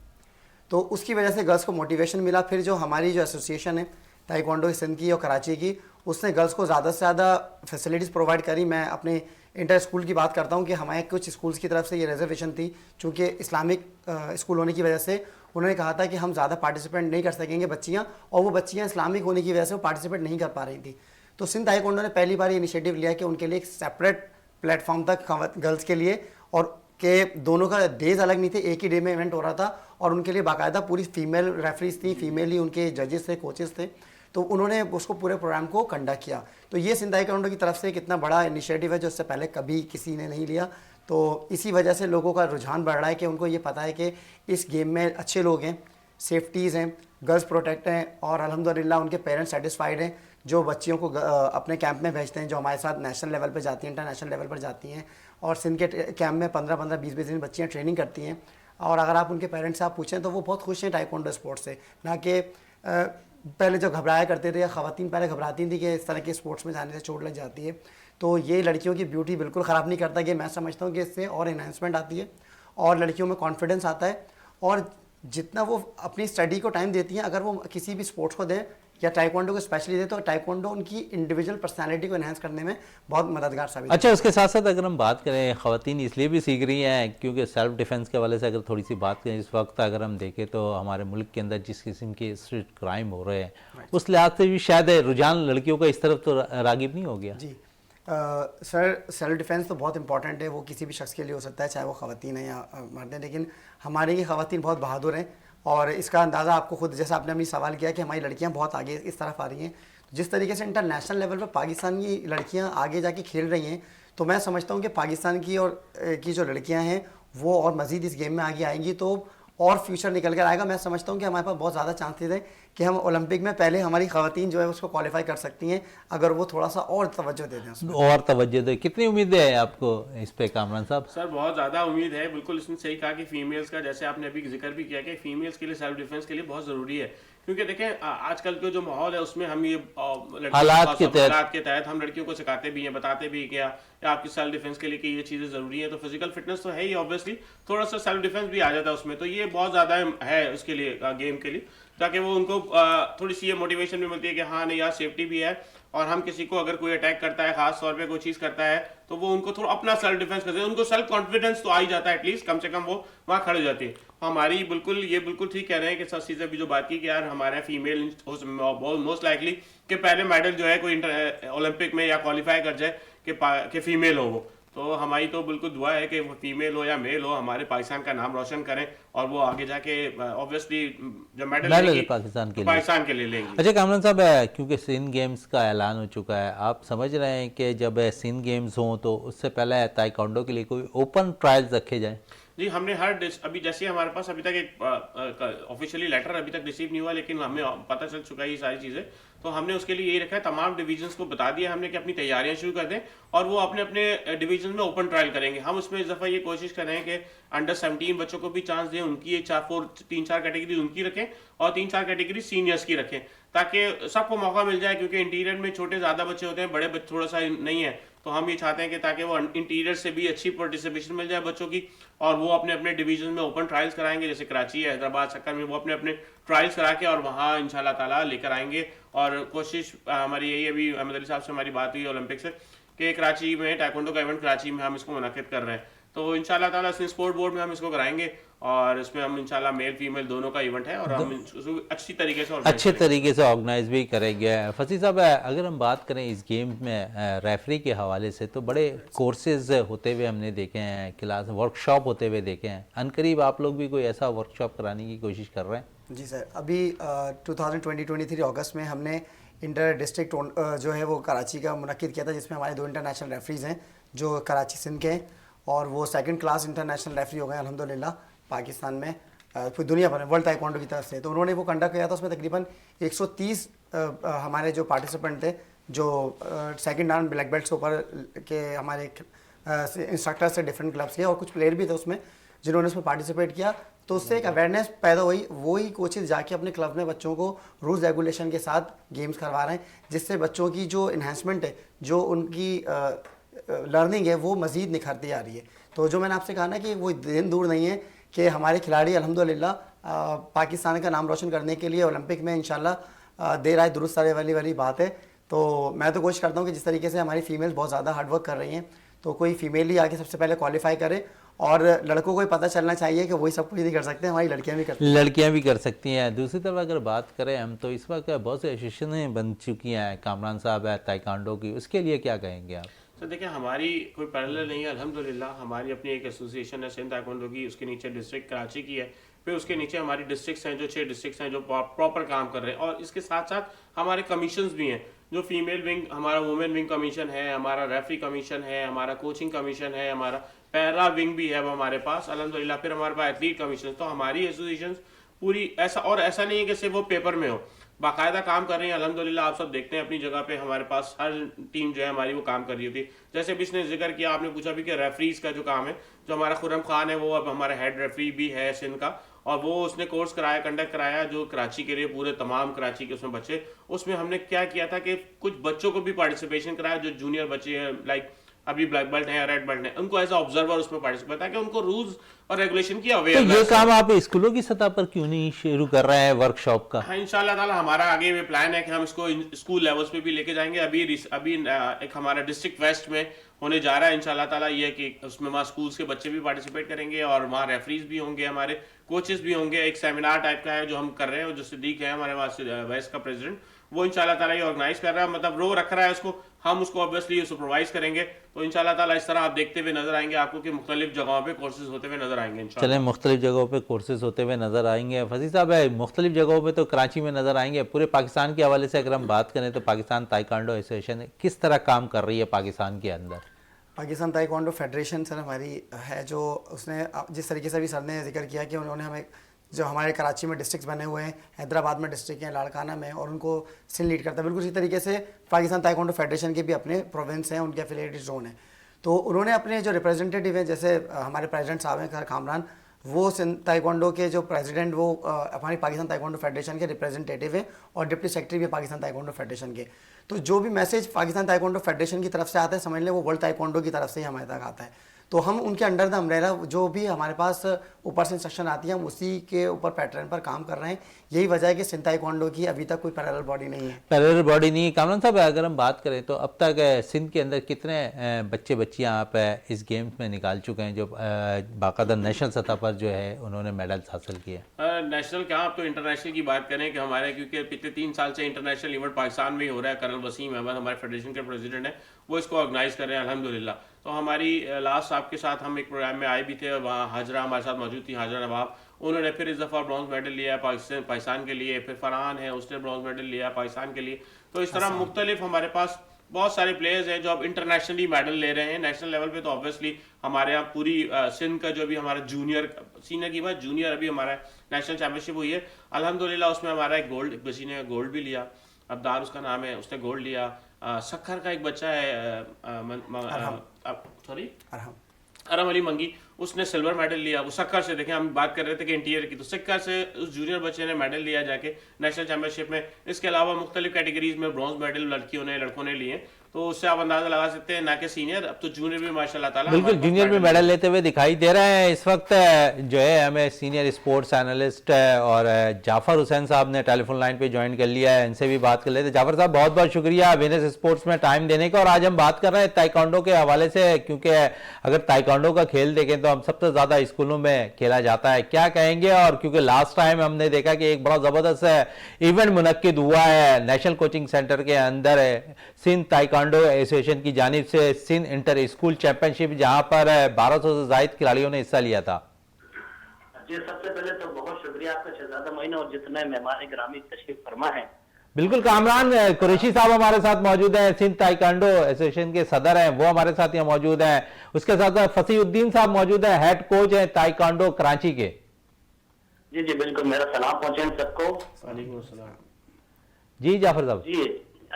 तो उसकी वजह से गर्ल्स को मोटिवेशन मिला। फिर जो हमारी जो एसोसिएशन है ताइक्वांडो सिंध की और कराची की, उसने गर्ल्स को ज़्यादा से ज़्यादा फैसिलिटीज़ प्रोवाइड करी। मैं अपने इंटर स्कूल की बात करता हूँ कि हमारे कुछ स्कूल्स की तरफ से ये रिजर्वेशन थी, चूँकि इस्लामिक स्कूल होने की वजह से उन्होंने कहा था कि हम ज़्यादा पार्टिसिपेट नहीं कर सकेंगे बच्चियाँ, और वो बच्चियाँ इस्लामिक होने की वजह से वो पार्टिसिपेट नहीं कर पा रही थी। तो सिंध ताइक्वांडो ने पहली बार ये इनिशिएटिव लिया कि उनके लिए एक सेपरेट प्लेटफॉर्म तक गर्ल्स के लिए, और के दोनों का डेज अलग नहीं थे, एक ही डे में इवेंट हो रहा था, और उनके लिए बाकायदा पूरी फीमेल रेफरीज थी, फीमेल ही उनके जजेस थे, कोचेस थे। तो उन्होंने उसको पूरे प्रोग्राम को कंडक्ट किया। तो ये सिंध ताइक्वांडो की तरफ से कितना बड़ा इनिशिएटिव है जो इससे पहले कभी किसी ने नहीं लिया। तो इसी वजह से लोगों का रुझान बढ़ रहा है कि उनको ये पता है कि इस गेम में अच्छे लोग हैं, सेफ्टीज़ हैं, गर्ल्स प्रोटेक्ट हैं, और अल्हम्दुलिल्लाह उनके पेरेंट्स सेटिस्फाइड हैं जो बच्चियों को अपने कैंप में भेजते हैं, जो हमारे साथ नेशनल लेवल पर जाती हैं, इंटरनेशनल लेवल पर जाती हैं, और सिंध के कैंप में 15-15, 20-20 दिन बच्चियाँ ट्रेनिंग करती हैं। और अगर आप उनके पेरेंट्स से आप पूछें तो वो बहुत खुश हैं ताइक्वांडो स्पोर्ट्स से। ना कि पहले जो घबराया करते थे, या ख़वातीन पहले घबराती थी कि इस तरह के स्पोर्ट्स में जाने से चोट लग जाती है। तो ये लड़कियों की ब्यूटी बिल्कुल ख़राब नहीं करता, कि मैं समझता हूँ कि इससे और इन्हांसमेंट आती है और लड़कियों में कॉन्फिडेंस आता है, और जितना वो अपनी स्टडी को टाइम देती हैं, अगर वो किसी भी स्पोर्ट्स को दें या टाइकोंडो को स्पेशली दे, तो टाइकोंडो उनकी इंडिविजुअल पर्सनालिटी को एनहांस करने में बहुत मददगार साबित अच्छा, उसके साथ साथ अगर हम बात करें, ख़वातीन इसलिए भी सीख रही हैं क्योंकि सेल्फ डिफेंस के हवाले से अगर थोड़ी सी बात करें, इस वक्त अगर हम देखें तो हमारे मुल्क के अंदर जिस किस्म के स्ट्रीट क्राइम हो रहे हैं, उस लिहाज से भी शायद रुझान लड़कियों का इस तरफ तो रागिब नहीं हो गया। जी सर, सेल्फ डिफेंस तो बहुत इंपॉर्टेंट है, वो किसी भी शख्स के लिए हो सकता है, चाहे वो ख़वातीन है या मर्द हैं, लेकिन हमारे ये ख़वातीन बहुत बहादुर हैं और इसका अंदाज़ा आपको खुद, जैसा आपने अभी सवाल किया कि हमारी लड़कियां बहुत आगे इस तरफ आ रही हैं, जिस तरीके से इंटरनेशनल लेवल पर पाकिस्तान की लड़कियां आगे जाके खेल रही हैं, तो मैं समझता हूं कि पाकिस्तान की और की जो लड़कियां हैं वो और मज़ीद इस गेम में आगे आएंगी तो और फ्यूचर निकल कर आएगा। मैं समझता हूं कि हमारे पास बहुत ज़्यादा चांसेस है कि हम ओलंपिक में पहले हमारी ख़वातीन जो है उसको क्वालिफाई कर सकती हैं, अगर वो थोड़ा सा और तवज्जो दे दें उसमें। और तवज्जो दे। कितनी उम्मीदें हैं आपको इस पे कामरान साहब? सर बहुत ज़्यादा उम्मीद है, बिल्कुल इसने सही कहा कि फीमेल्स का, जैसे आपने अभी जिक्र भी किया कि फीमेल्स के लिए सेल्फ डिफेंस के लिए बहुत ज़रूरी है, क्योंकि देखें आजकल के जो माहौल है उसमें हम ये हालात के तहत हम लड़कियों को सिखाते भी हैं, बताते भी हैं या आपकी सेल्फ डिफेंस के लिए कि ये चीज़ें ज़रूरी हैं, तो फिजिकल फिटनेस तो है ही, ऑब्वियसली थोड़ा सा सेल्फ डिफेंस भी आ जाता है उसमें, तो ये बहुत ज़्यादा है उसके लिए, गेम के लिए, ताकि वो उनको थोड़ी सी ये मोटिवेशन भी मिलती है कि हाँ नहीं यार सेफ्टी भी है, और हम किसी को अगर कोई अटैक करता है, खास तौर पे कोई चीज़ करता है, तो वो उनको थोड़ा अपना सेल्फ डिफेंस करते हैं, उनको सेल्फ कॉन्फिडेंस तो आ ही जाता है, एटलीस्ट कम से कम वो वहाँ खड़े हो जाती है। हमारी बिल्कुल ठीक कह रहे हैं कि सर चीज़ें भी जो बात की कि यार हमारे फीमेल मोस्ट लाइकली कि पहले मेडल जो है कोई ओलंपिक में या क्वालिफाई कर जाए कि फीमेल हो वो, तो हमारी तो बिल्कुल दुआ है कि वो फीमेल हो या मेल हो, हमारे पाकिस्तान का नाम रोशन करें और वो आगे जाके ऑब्वियसली जो मेडल पाकिस्तान के लिए लेंगे। अच्छा कामरान साहब, क्योंकि सिंध गेम्स का ऐलान हो चुका है, आप समझ रहे हैं कि जब सिंध गेम्स हों तो उससे पहले ताइक्वांडो के लिए कोई ओपन ट्रायल्स रखे जाएं? जी, हमने अभी जैसे हमारे पास अभी तक एक ऑफिशियली लेटर अभी तक रिसीव नहीं हुआ, लेकिन हमें पता चल चुका है ये सारी चीज़ें, तो हमने उसके लिए यही रखा है, तमाम डिवीजन्स को बता दिया हमने कि अपनी तैयारियां शुरू कर दें और वो अपने अपने डिवीजन में ओपन ट्रायल करेंगे। हम उसमें इस दफ़ा ये कोशिश कर रहे हैं कि अंडर 17 बच्चों को भी चांस दें, उनकी एक 3-4 कैटेगरी उनकी रखें और 3-4 कैटेगरी सीनियर्स की रखें, ताकि सबको मौका मिल जाए, क्योंकि इंटीरियर में छोटे ज़्यादा बच्चे होते हैं, बड़े बच्चे थोड़ा सा नहीं है, तो हम ये चाहते हैं कि ताकि वो इंटीरियर से भी अच्छी पार्टिसिपेशन मिल जाए बच्चों की, और वो अपने अपने डिवीजन में ओपन ट्रायल्स कराएंगे, जैसे कराची, हैदराबाद, सक्कर में वो अपने अपने ट्रायल्स करा के और वहाँ इंशाल्लाह ताला लेकर आएंगे। और कोशिश हमारी यही, अभी अहमद अली साहब से हमारी बात हुई ओलंपिक से कि कराची में टाइकोंडो का इवेंट कराची में हम इसको मुनाकिद कर रहे हैं, तो इंशाल्लाह ताला स्पोर्ट बोर्ड में हम इसको कराएंगे और इसमें हम इंशाल्लाह मेल फीमेल दोनों का इवेंट है और हम अच्छे तरीके से ऑर्गेनाइज भी करेंगे। फसी साहब, अगर हम बात करें इस गेम में रेफरी के हवाले से, तो बड़े कोर्सेज होते हुए हमने देखे हैं, क्लास वर्कशॉप होते हुए देखे हैं, अनकरीब आप लोग भी कोई ऐसा वर्कशॉप कराने की कोशिश कर रहे हैं? जी सर, अभी 2023 अगस्त में हमने इंटर डिस्ट्रिक्ट जो है वो कराची का मुनक्किद किया था, जिसमें हमारे 2 इंटरनेशनल रेफरीज़ हैं जो कराची सिंध के हैं और वो 2nd क्लास इंटरनेशनल रेफरी हो गए अल्हम्दुलिल्लाह पाकिस्तान में, पूरी दुनिया भर में वर्ल्ड ताइक्वांडो की तरफ से। तो उन्होंने वो कंडक्ट किया था, उसमें तकरीबन 130 हमारे जो पार्टिसिपेंट थे, जो 2nd डाउन ब्लैक बेल्ट से ऊपर के हमारे इंस्ट्रक्टर से डिफरेंट क्लब्स के, और कुछ प्लेयर भी थे उसमें जिन्होंने उसमें पार्टिसिपेट किया, तो उससे एक अवेयरनेस पैदा हुई। वही कोचेज जाके अपने क्लब में बच्चों को रूल्स रेगुलेशन के साथ गेम्स करवा रहे हैं, जिससे बच्चों की जो इन्हेंसमेंट है, जो उनकी लर्निंग है, वो मज़ीद निखरती आ रही है। तो जो मैंने आपसे कहा ना कि वो दिन दूर नहीं है कि हमारे खिलाड़ी अल्हम्दुलिल्लाह पाकिस्तान का नाम रोशन करने के लिए ओलंपिक में इंशाल्लाह देर आए दुरुस्त आने वाली बात है। तो मैं तो कोशिश करता हूँ कि जिस तरीके से हमारी फीमेल्स बहुत ज़्यादा हार्डवर्क कर रही हैं, तो कोई फीमेल ही आके सबसे पहले क्वालिफाई करे, और लड़कों को ही पता चलना चाहिए कि वही सब कुछ नहीं कर सकते, हमारी लड़कियां भी कर सकती हैं। दूसरी तरफ अगर बात करें हम, तो इस वक्त बहुत सी एसोसिएशनें बन चुकी हैं, कामरान साहब है ताइक्वांडो की, उसके लिए क्या कहेंगे आप? तो देखिए, हमारी कोई पैरेलल नहीं है अल्हम्दुलिल्लाह, हमारी अपनी एक एसोसिएशन है सिंध ताइक्वांडो की, उसके नीचे डिस्ट्रिक्ट कराची की है, फिर उसके नीचे हमारी डिस्ट्रिक्ट्स हैं, जो 6 डिस्ट्रिक्ट्स हैं जो प्रॉपर काम कर रहे हैं, और इसके साथ साथ हमारे कमीशंस भी हैं, जो फीमेल विंग, हमारा वुमेन विंग कमीशन है, हमारा रेफरी कमीशन है, हमारा कोचिंग कमीशन है, हमारा पैरा विंग भी है हमारे पास अल्हम्दुलिल्लाह, फिर हमारे पास एथलीट कमीशन। तो हमारी एसोसिएशन पूरी ऐसा नहीं है कि सिर्फ वो पेपर में हो, बाकायदा काम कर रही है अल्हम्दुलिल्लाह। आप सब देखते हैं अपनी जगह पे, हमारे पास हर टीम जो है हमारी वो काम कर रही होती है। जैसे अभी इसने जिक्र किया, आपने पूछा भी कि रेफरीज का जो काम है, जो हमारा खुर्रम खान है वो अब हमारा हेड रेफरी भी है सिंध का, और वो उसने कोर्स कंडक्ट कराया जो कराची के लिए, पूरे तमाम कराची के उसमें बच्चे, उसमें हमने क्या किया था कि कुछ बच्चों को भी पार्टिसिपेशन कराया जो जूनियर बच्चे हैं, लाइक अभी ब्लैक बेल्ट है या रेड बेल्ट है, उनको एज ऑब्जर्वर उसमें पार्टिसिपेट, ताकि उनको रूल्स और रेगुलेशन की तो अवेयरनेस। ये काम आप स्कूलों की सतह पर क्यों नहीं शुरू कर रहे हैं वर्कशॉप का? हाँ, इंशाल्लाह ताला हमारा आगे में प्लान है कि हम इसको स्कूल लेवल्स पे भी लेके जाएंगे। अभी एक हमारा डिस्ट्रिक्ट वेस्ट में होने जा रहा है इंशाल्लाह ताला, ये कि उसमें वहाँ स्कूल्स के बच्चे भी पार्टिसिपेट करेंगे और वहाँ रेफरीज भी होंगे, हमारे कोचेस भी होंगे। एक सेमिनार टाइप का है जो हम कर रहे हैं, जो सिद्दीक है हमारे वहाँ वेस्ट का प्रेसिडेंट, वो इंशाल्लाह ताला ये ऑर्गेनाइज कर रहा है, मतलब रो रख रहा है उसको, हम उसको ऑब्वियसली सुपरवाइज करेंगे। तो इंशाल्लाह ताला इस तरह आप देखते हुए नजर आएंगे आपको कि मुख्तलिफ जगहों पे कोर्सेज होते हुए नजर आएंगे इंशाल्लाह। चलें, मुख्तलिफ जगहों पे कोर्सेज होते हुए नज़र आएंगे। फजील साहब है, मुख्तलिफ जगहों पे तो कराची में नज़र आएंगे, पूरे पाकिस्तान के हवाले से अगर हम बात करें तो पाकिस्तान ताइक्वांडो एसोसिएशन किस तरह काम कर रही है पाकिस्तान के अंदर? पाकिस्तान ताइक्वांडो फेडरेशन सर हमारी है, जो उसने जिस तरीके से भी सर ने जिक्र किया कि उन्होंने हमें जो हमारे कराची में डिस्ट्रिक्ट बने हुए हैं, हैदराबाद में डिस्ट्रिक्ट हैं, लाड़काना में, और उनको सिंध लीड करता है। बिल्कुल इसी तरीके से पाकिस्तान ताइक्वांडो फेडरेशन के भी अपने प्रोविंस हैं, उनके एफिलिएटेड जोन हैं। तो उन्होंने अपने जो रिप्रेजेंटेटिव हैं, जैसे हमारे प्रेसिडेंट साहब हैं सर कामरान, वो सिंध ताइक्वांडो के जो प्रेसिडेंट, वो हमारी पाकिस्तान ताइक्वांडो फेडरेशन के रिप्रेजेंटेटिव हैं और डिप्टी सेक्रेटरी भी पाकिस्तान ताइक्वांडो फेडरेशन के। तो जो भी मैसेज पाकिस्तान ताइक्वांडो फेडरेशन की तरफ से आता है, समझ लें वो वर्ल्ड ताइक्वांडो की तरफ से ही हमारे तक आता है। तो हम उनके अंडर द अम्ब्रेला जो भी हमारे पास ऊपर से इंस्ट्रक्शन आती है, हम उसी के ऊपर पैटर्न पर काम कर रहे हैं। यही वजह है कि सिंध ताइक्वांडो की अभी तक कोई पैरेलल बॉडी नहीं है। पैरेलल बॉडी नहीं है। कामरान साहब, अगर हम बात करें तो अब तक सिंध के अंदर कितने बच्चे बच्चियां आप इस गेम्स में निकाल चुके हैं जो बाकायदा नेशनल सतह पर जो है उन्होंने मेडल्स हासिल किए? नेशनल क्या, आप तो इंटरनेशनल की बात करें कि हमारे, क्योंकि पिछले 3 साल से इंटरनेशनल इवेंट पाकिस्तान में ही हो रहा है। कर्नल वसीम अहमद हमारे फेडरेशन के प्रेसिडेंट हैं, वो इसको ऑर्गेनाइज कर रहे हैं अल्हम्दुलिल्लाह। तो हमारी लास्ट आपके साथ हम एक प्रोग्राम में आए भी थे, वहाँ हाजरा हमारे साथ मौजूद थी, हाजरा नवाब, उन्होंने फिर इस दफ़ा ब्रॉन्ज मेडल लिया है पाकिस्तान के लिए। फिर फरहान है, उसने ब्रॉन्ज मेडल लिया है पाकिस्तान के लिए। तो इस तरह मुख्तलिफ हमारे पास बहुत सारे प्लेयर्स हैं जो अब इंटरनेशनली मेडल ले रहे हैं। नेशनल लेवल पे तो ऑब्वियसली हमारे यहाँ पूरी सिंध का जो भी हमारा सीनियर की बात, जूनियर अभी हमारा नेशनल चैंपियनशिप हुई है अल्हम्दुलिल्लाह, उसमें हमारा एक गोल्ड, एक बच्ची ने गोल्ड भी लिया, अब्दार उसका नाम है, उसने गोल्ड लिया। सखर का एक बच्चा है, अरम अली मंगी, उसने सिल्वर मेडल लिया। वो सक्कर से, देखें हम बात कर रहे थे कि इंटीरियर की, तो सक्कर से उस जूनियर बच्चे ने मेडल लिया जाके नेशनल चैंपियनशिप में। इसके अलावा मुख्तलिफ कैटेगरीज में ब्रॉन्ज मेडल लड़कियों ने लड़कों ने लिए। तो उससे आप अंदाजा लगा सकते हैं, ना कि सीनियर, अब तो जूनियर भी माशाल्लाह ताला बिल्कुल जूनियर भी मेडल लेते हुए दिखाई दे रहे हैं। इस वक्त जो है हमें सीनियर स्पोर्ट्स एनालिस्ट और जाफर हुसैन साहब ने टेलीफोन लाइन पे ज्वाइन कर लिया है, इनसे भी बात कर लेते हैं। जाफर साहब, बहुत बहुत शुक्रिया वीनस स्पोर्ट्स में टाइम देने का। और आज हम बात कर रहे हैं ताइक्वांडो के हवाले से, क्योंकि अगर ताइक्वांडो का खेल देखें तो हम सबसे ज्यादा स्कूलों में खेला जाता है, क्या कहेंगे? और क्योंकि लास्ट टाइम हमने देखा कि एक बड़ा जबरदस्त इवेंट मुनक्किद हुआ है नेशनल कोचिंग सेंटर के अंदर, सिंध ताइक्वांडो एसोसिएशन की जानिब से सिंध इंटर स्कूल चैंपियनशिप, जहां पर 1200 से ज्यादा खिलाड़ियों ने हिस्सा लिया था। जी, सबसे पहले तो बहुत शुक्रिया आपका शहजादा मोइन और जितने मेहमान ग्रामी तशरीफ फरमा है। बिल्कुल, कामरान कुरैशी साहब हमारे साथ मौजूद हैं, सिंध ताइक्वांडो एसोसिएशन के सदर हैं, वो हमारे साथ यहाँ मौजूद हैं। उसके साथ फसीउद्दीन साहब मौजूद हैं, हेड कोच हैं ताइक्वांडो कराची के। जी जी बिल्कुल, मेरा सलाम पहुंचे सबको। जी जाफर साहब।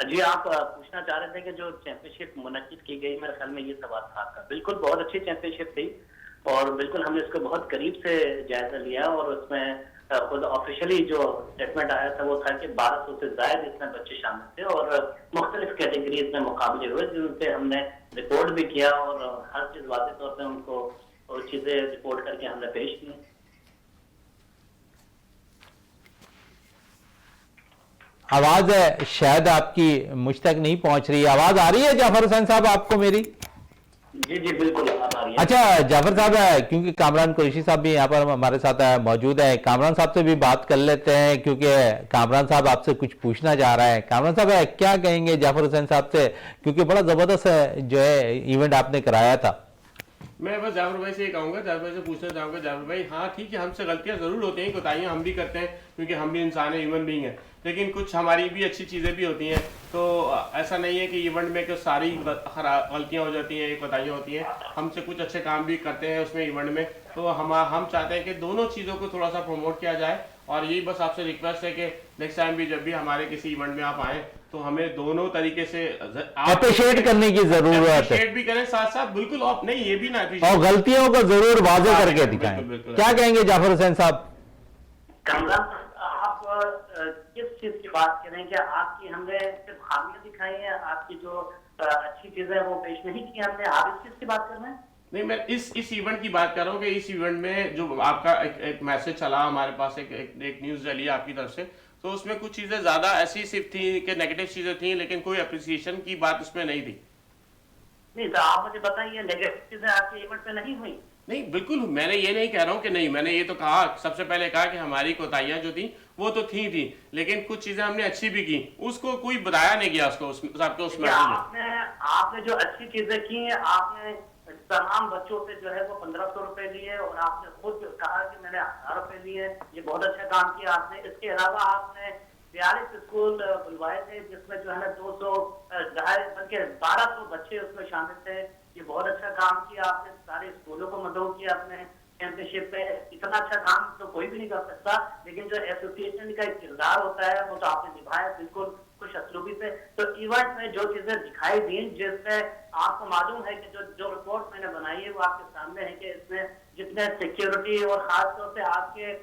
जी, आप पूछना चाह रहे थे कि जो चैंपियनशिप मुनक्किद की गई, मेरे ख्याल में ये सवाल था आपका। बिल्कुल, बहुत अच्छी चैंपियनशिप थी और बिल्कुल हमने इसको बहुत करीब से जायजा लिया और उसमें खुद ऑफिशियली जो स्टेटमेंट आया था वो था कि 1200 से ज्यादा इसमें बच्चे शामिल थे और मुख्तलिफ कैटेगरीज में मुकाबले हुए, जिनसे हमने रिपोर्ट भी किया और हर चीज वाज़ेह तौर पर उनको चीजें रिपोर्ट करके हमने पेश की। आवाज शायद आपकी मुझ तक नहीं पहुंच रही है, आवाज आ रही है जाफर हुसैन साहब आपको मेरी? जी जी बिल्कुल आ रही है। अच्छा जाफर साहब, क्योंकि कामरान कुरैशी साहब भी यहाँ पर हमारे साथ मौजूद है, कामरान साहब से भी बात कर लेते हैं क्योंकि कामरान साहब आपसे कुछ पूछना चाह रहा है। कामरान साहब, क्या कहेंगे जाफर हुसैन साहब से, क्योंकि बड़ा जबरदस्त जो है इवेंट आपने कराया था? मैं बस जाफर भाई से ये कहूँगा, जाफर भाई से पूछना चाहूँगा, जाफर भाई हाँ ठीक है, हमसे गलतियाँ ज़रूर होती हैं, कोताहियाँ हम भी करते हैं क्योंकि हम भी इंसान हैं, ह्यूमन बीइंग है, लेकिन कुछ हमारी भी अच्छी चीज़ें भी होती हैं। तो ऐसा नहीं है कि इवेंट में कि सारी गलतियाँ हो जाती हैं, कोताहियाँ होती हैं, हमसे कुछ अच्छे काम भी करते हैं उसमें इवेंट में। तो हम चाहते हैं कि दोनों चीज़ों को थोड़ा सा प्रमोट किया जाए और यही बस आपसे रिक्वेस्ट है कि नेक्स्ट टाइम भी जब भी हमारे किसी इवेंट में आप आए तो हमें दोनों तरीके से अप्रिशिएट करने की जरूरत है, अप्रिशिएट भी करें साथ साथ, बिल्कुल आप नहीं ये भी ना और गलतियों को जरूर वाज़ेह करके दिखाएं। क्या कहेंगे जाफर हुसैन साहब? कामरान, आप किस चीज की बात करें कि आपकी हमने सिर्फ खामियां दिखाई हैं, आपकी जो अच्छी चीजें वो पेश नहीं की हमने, आप इस चीज की बात कर रहे हैं? नहीं, मैं इस इवेंट की बात कर रहा हूँ कि इस इवेंट में जो आपका एक मैसेज चला हमारे पास, एक न्यूज़ चली आपकी तरफ से, तो उसमें कुछ चीज़ें ज़्यादा ऐसी सिर्फ थी कि नेगेटिव चीज़ें थी, लेकिन कोई अप्रिसिएशन की बात उसमें नहीं थी। नहीं तो आप मुझे बताइए, नेगेटिव चीजें आपके इवेंट में नहीं हुई? नहीं, बिल्कुल मैंने ये नहीं कह रहा हूँ कि नहीं, मैंने ये तो कहा, सबसे पहले कहा कि हमारी कोताहियां जो थी वो तो थी, लेकिन कुछ चीजें हमने अच्छी भी की, उसको कोई बताया नहीं गया उसको आपके उस मैसेज में। आपने जो अच्छी चीजें की हैं, आपने तमाम बच्चों से जो है वो 1500 रुपए लिए और आपने खुद कहा कि मैंने 1000 रुपए लिए, ये बहुत अच्छा काम किया आपने। इसके अलावा आपने 42 स्कूल बुलवाए थे जिसमें जो है ना 200 बल्कि 1200 बच्चे उसमें शामिल थे, ये बहुत अच्छा काम किया आपने, सारे स्कूलों को मदद किया आपने चैंपियनशिप पे। इतना अच्छा काम तो कोई भी नहीं कर सकता, लेकिन जो एसोसिएशन का एक किरदार होता है वो तो आपने निभाया बिल्कुल खुश असलूबी से। तो इवेंट में जो चीजें दिखाई दी, जिसमें आपको मालूम है कि जो रिपोर्ट मैंने बनाई है वो आपके सामने है कि इसमें जितने सिक्योरिटी और खासतौर से आपके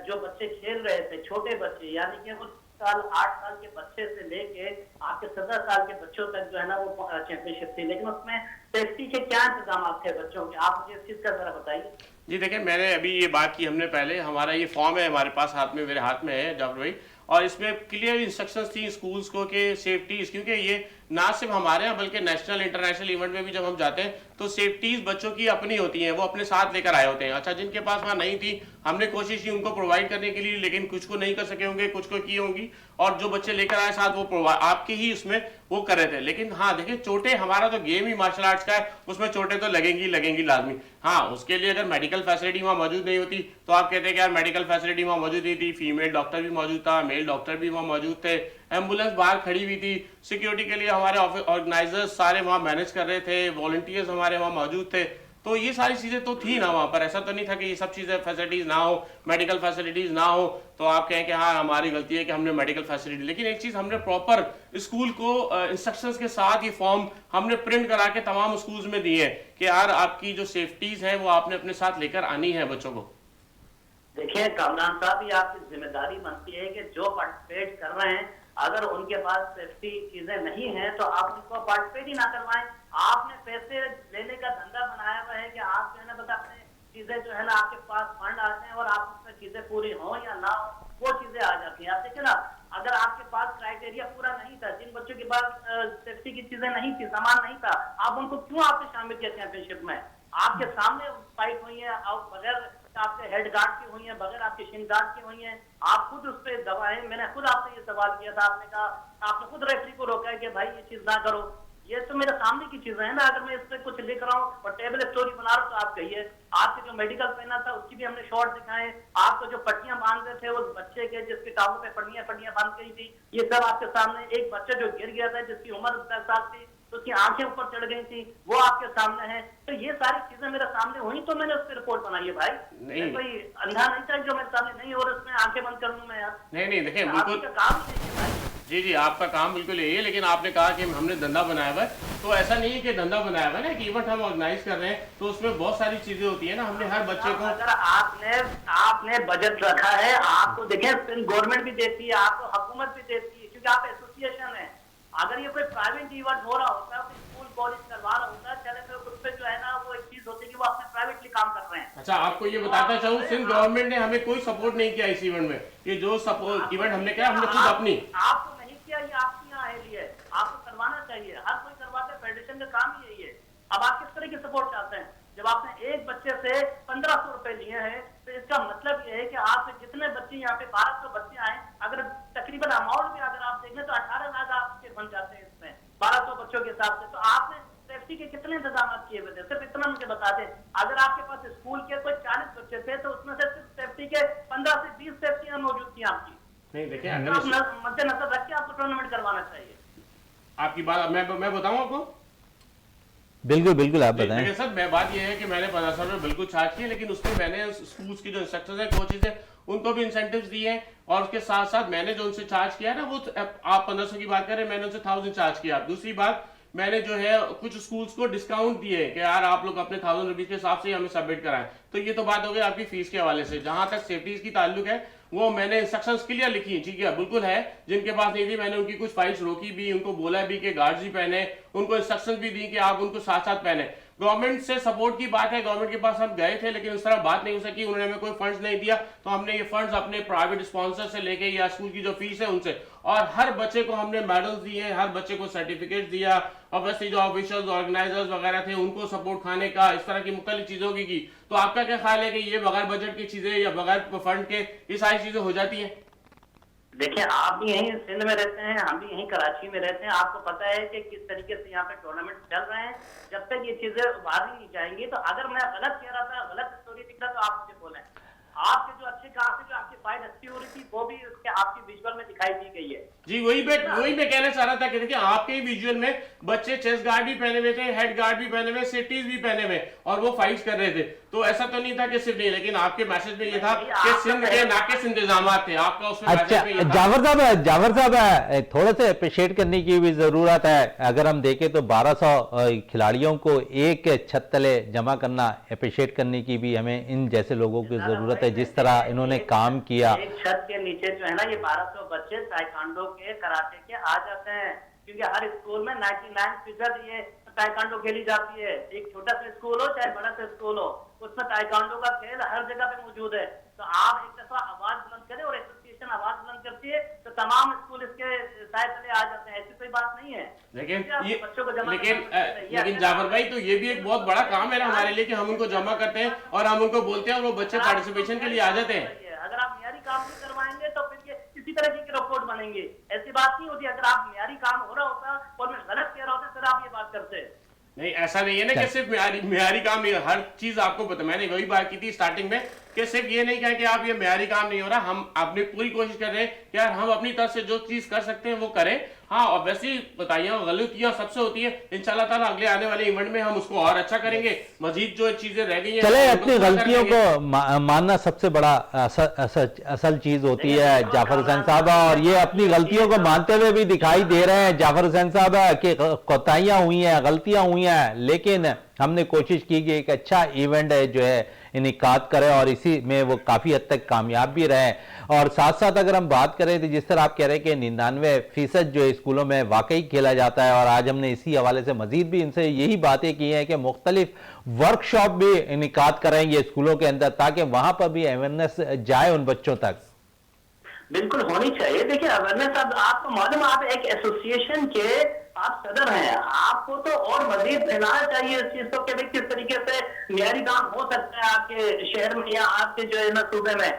जो बच्चे खेल रहे थे, छोटे बच्चे, यानी कि वो 8 साल के बच्चे से लेके आपके 17 साल के बच्चों तक जो है ना वो चैंपियनशिप थी, लेकिन उसमें सेफ्टी के क्या इंतजाम थे बच्चों के, आप मुझे इस चीज का जरा बताइए। जी देखिए, मैंने अभी ये बात की हमने पहले, हमारा ये फॉर्म है हमारे पास हाथ में, मेरे हाथ में है जाफर भाई, और इसमें क्लियर इंस्ट्रक्शंस थी स्कूल्स को कि सेफ्टीज, क्योंकि ये ना सिर्फ हमारे यहाँ बल्कि नेशनल इंटरनेशनल इवेंट में भी जब हम जाते हैं तो सेफ्टीज बच्चों की अपनी होती हैं, वो अपने साथ लेकर आए होते हैं। अच्छा, जिनके पास वहाँ नहीं थी हमने कोशिश की उनको प्रोवाइड करने के लिए, लेकिन कुछ को नहीं कर सके होंगे, कुछ को की होंगी, और जो बच्चे लेकर आए साथ वो आपके ही उसमें वो कर रहे थे। लेकिन हाँ देखिए, चोटें, हमारा तो गेम ही मार्शल आर्ट्स का है, उसमें चोटें तो लगेंगी लाजमी। हाँ, उसके लिए अगर मेडिकल फैसिलिटी वहाँ मौजूद नहीं होती तो आप कहते हैं कि यार मेडिकल फैसिलिटी वहाँ मौजूद नहीं थी, फीमेल डॉक्टर भी मौजूद था, मेल डॉक्टर भी वहाँ मौजूद थे, एम्बुलेंस बाहर खड़ी हुई थी, सिक्योरिटी के लिए हमारे ऑर्गेनाइजर्स सारे वहाँ मैनेज कर रहे थे, वॉलंटियर्स हमारे वहाँ मौजूद थे, तो ये सारी चीजें तो थी ना वहाँ पर। ऐसा तो नहीं था कि ये सब चीजें फैसिलिटीज ना हो, मेडिकल फैसिलिटीज ना हो तो आप कहें कि हाँ हमारी गलती है कि हमने मेडिकल फैसिलिटी। लेकिन एक चीज, हमने प्रॉपर स्कूल को इंस्ट्रक्शंस के साथ ये फॉर्म हमने प्रिंट करा के तमाम स्कूल्स में दिए हैं कि यार आपकी जो सेफ्टीज है वो आपने अपने साथ लेकर आनी है बच्चों को। देखिए कामरान साहब, ये आपकी जिम्मेदारी बनती है कि जो पार्टिसिपेट कर रहे हैं अगर उनके पास सेफ्टी चीजें नहीं है तो आप उनको पार्टिसिपेट ही ना करवाएं। आपने पैसे लेने का धंधा बनाया हुआ है कि आप जो है ना बता अपने चीजें जो है ना आपके पास फंड आते हैं और आप उसमें चीजें पूरी हो या ना हो वो चीजें आ जाती हैं। आप देखिए ना, अगर आपके पास क्राइटेरिया पूरा नहीं था, जिन बच्चों के पास सेफ्टी की चीजें नहीं थी, सामान नहीं था, आप उनको क्यों आपने शामिल किया चैंपियनशिप में? आपके सामने फाइट हुई है, आप बगैर आपके हेड गार्ड की हुई है, बगैर आपके शिन गार्ड की हुई है, आप खुद उस पर दबाए। मैंने खुद आपसे ये सवाल किया था, आपने कहा, आपने खुद रेफरी को रोका है कि भाई ये चीज ना करो। ये तो मेरे सामने की चीजें है ना, अगर मैं इस पे कुछ लिख रहा हूँ और टेबल स्टोरी बना रहा हूँ तो आप कहिए। आपके जो मेडिकल पहना था उसकी भी हमने शॉर्ट दिखाए, आपको जो पट्टियां बांध रहे थे उस बच्चे के जिसके टांगों पे पट्टियां बांध गई थी, ये सब आपके सामने। एक बच्चा जो गिर गया था जिसकी उम्र 10 साल थी तो उसकी आंखें ऊपर चढ़ गई थी, वो आपके सामने है। तो ये सारी चीजें मेरे सामने हुई तो मैंने उस पर रिपोर्ट बनाई है भाई। नहीं, कोई अंधा नहीं था जो मेरे सामने नहीं, और उसमें आंखें बंद कर लूं मैं यार? नहीं देखिए, बिल्कुल काम नहीं है भाई। जी आपका काम बिल्कुल यही है, लेकिन आपने कहा कि हमने धंधा बनाया हुआ है, तो ऐसा नहीं है कि धंधा बनाया हुआ है ना, कि इवेंट हम ऑर्गेनाइज कर रहे हैं तो उसमें बहुत सारी चीजें होती है ना। हमने हर बच्चे को, अगर आपने बजट रखा है, आपको देखें गवर्नमेंट भी देती है, आपको हुकूमत भी देती है, क्योंकि आप एसोसिएशन है। अगर ये कोई प्राइवेट इवेंट हो रहा होता है, स्कूल कॉलेज करवा रहा होता है, चले तो उस पर जो है ना वो एक चीज होती है कि वो अपने प्राइवेटली काम कर रहे हैं। अच्छा आपको ये बताता चाहूँ, सिंध गवर्नमेंट ने हमें कोई सपोर्ट नहीं किया इस इवेंट में। ये जो सपोर्ट इवेंट हमने किया, हमने खुद अपनी, आपको नहीं किया, ये आपकी यहाँ है, आपको करवाना चाहिए, हर कोई करवाता है, फेडरेशन का काम ही यही है। अब आप किस तरह की सपोर्ट चाहते हैं? जब आपने एक बच्चे से 1500 रुपए लिए हैं तो इसका मतलब ये है कि आप जितने बच्चे यहाँ पे 1200 बच्चे आए, अगर तकरीबन अमाउंट भी अगर आप देखें तो 18 लाख आपके बन जाते हैं इसमें 1200 बच्चों के हिसाब से। तो आपने सेफ्टी के कितने इंतजाम किए हुए थे? सिर्फ इतना मुझे बता दें, अगर आपके पास स्कूल के कोई 40 बच्चे थे तो उसमें से सिर्फ सेफ्टी के 15 से 20 सेफ्टियां मौजूद थी आपकी। नहीं देखिए, मद्देनजर रख के आपको टूर्नामेंट करवाना चाहिए। आपकी बात मैं बताऊं आपको, बिल्कुल आप बताएं। देखिए सर, मैं बात ये है कि मैंने 1500 रुपये बिल्कुल चार्ज किए, लेकिन उसमें मैंने स्कूल्स की जो इंस्ट्रक्टर्स हैं, कोचेज हैं, उनको भी इंसेंटिव्स दिए हैं, और उसके साथ साथ मैंने जो उनसे चार्ज किया ना, वो आप 1500 की बात करें, मैंने उनसे 1000 चार्ज किया। दूसरी बात, मैंने जो है कुछ स्कूल्स को डिस्काउंट दिए कि यार आप लोग अपने 1000 रुपीज के हिसाब से हमें सबमिट कराएं। तो ये तो बात हो गई आपकी फीस के हवाले से। जहां तक सेफ्टीज की ताल्लुक है, वो मैंने इंस्ट्रक्शंस क्लियर लिखी हैं, ठीक है, बिल्कुल है। जिनके पास नहीं थी मैंने उनकी कुछ फाइल्स रोकी भी, उनको बोला भी कि गार्ड्स भी पहने, उनको इंस्ट्रक्शंस भी दी कि आप उनको साथ साथ पहने। गवर्नमेंट से सपोर्ट की बात है, गवर्नमेंट के पास हम गए थे लेकिन उस तरह बात नहीं हो सकी, उन्होंने हमें कोई फंड्स नहीं दिया, तो हमने ये फंड्स अपने प्राइवेट स्पॉन्सर से लेके या स्कूल की जो फीस है उनसे, और हर बच्चे को हमने मेडल्स दिए, हर बच्चे को सर्टिफिकेट दिया। ऑब्वियसली जो ऑफिशियल्स ऑर्गेनाइजर्स वगैरह थे उनको सपोर्ट खाने का, इस तरह की मुख्तलिफ चीजों की। तो आपका क्या ख्याल है कि ये बगैर बजट की चीजें या बगैर फंड के ये सारी चीजें हो जाती हैं? देखिए, आप भी यहीं सिंध में रहते हैं, हम भी यहीं कराची में रहते हैं, आपको पता है कि किस तरीके से यहाँ पे टूर्नामेंट चल रहे हैं। जब तक ये चीजें उभार नहीं जाएंगी, तो अगर मैं गलत कह रहा था, गलत स्टोरी दिख रहा, तो आप मुझे बोलें। आपके जो अच्छे काम थे, जो आपकी फाइट अच्छी हो रही थी, वो भी उसके आपकी विजुअल में दिखाई दी गई है। जी वही मैं कहना चाह रहा था कि देखिए आपके ही विजुअल में बच्चे चेस्ट गार्ड भी पहने हुए थे, हेड गार्ड भी पहने हुए, सेफ्टीज भी पहने हुए, और वो फाइट्स कर रहे थे। तो ऐसा तो नहीं था कि सिर्फ नहीं, लेकिन आपके मैसेज में ये था कि सिंध के नाकिस इंतजाम थे, आपका उसमें अच्छा जावर साहब थोड़ा सा अप्रिशिएट करने की भी जरूरत है। अगर हम देखें तो 1200 खिलाड़ियों को एक छत तले जमा करना, अप्रिशिएट करने की भी हमें इन जैसे लोगों की जरूरत है, जिस तरह इन्होंने काम किया। एक छत के नीचे जो है ना, ये 1200 बच्चे ताइक्वांडो के, कराटे के आ जाते हैं, क्योंकि हर स्कूल में 99% ये ताइक्वांडो खेली जाती है। एक छोटा सा स्कूल हो चाहे बड़ा सा स्कूल हो, उसमें ताइक्वांडो का खेल हर जगह पे मौजूद है। तो आप एक दफा आवाज बुलंद करें, और एसोसिएशन आवाज बुलंद करती है, तो तमाम स्कूल इसके साय तले आ जाते हैं। ऐसी कोई बात नहीं है। लेकिन जाफर भाई, तो ये भी एक बहुत बड़ा काम है ना हमारे लिए कि हम उनको जमा करते हैं और हम उनको बोलते हैं और वो बच्चे पार्टिसिपेशन के लिए आ जाते हैं। अगर आप मियारी काम नहीं करवाएंगे तो फिर ये किसी तरह की रिपोर्ट बनेंगे। ऐसी बात नहीं होती। अगर आप मियारी काम हो रहा होता और मैं गलत कह रहा होता, फिर आप ये बात करते। नहीं, ऐसा नहीं है ना कि सिर्फ म्यारी काम नहीं, हर चीज आपको पता। मैंने वही बात की थी स्टार्टिंग में कि सिर्फ ये नहीं कहा कि आप ये म्यारी काम नहीं हो रहा, हम अपनी पूरी कोशिश कर रहे हैं कि यार हम अपनी तरफ से जो चीज कर सकते हैं वो करें। हाँ, ऑब्वियसली बताइए गलतियां सबसे होती है, इंशाल्लाह ताला अगले आने वाले इवेंट में हम उसको और अच्छा करेंगे। मजीद जो चीजें रह गई हैं, चले अपनी गलतियों को मानना सबसे बड़ा असल चीज होती है जाफर हुसैन साहब, और ये अपनी गलतियों को मानते हुए भी दिखाई दे रहे हैं जाफर हुसैन साहब कि कोताहियां हुई हैं, गलतियां हुई हैं, लेकिन हमने कोशिश की कि एक अच्छा इवेंट जो है इनेकाद करें, और इसी में वो काफ़ी हद तक कामयाब भी रहे। और साथ साथ अगर हम बात करें तो जिस तरह आप कह रहे हैं कि 99% जो स्कूलों में वाकई खेला जाता है, और आज हमने इसी हवाले से मजीद भी इनसे यही बातें की हैं कि मुख्तलिफ वर्कशॉप भी इनेकाद करेंगे स्कूलों के अंदर, ताकि वहां पर भी अवेयरनेस जाए उन बच्चों तक। बिल्कुल होनी चाहिए। देखिए, अवेयरनेस, अब आपको मालूम, आप एक एसोसिएशन के आप सदर हैं, आपको तो और मजीद फैलाना चाहिए इस चीज को कि किस तरीके से मियारी काम हो सकता है आपके शहर में या आपके जो है ना सूबे में।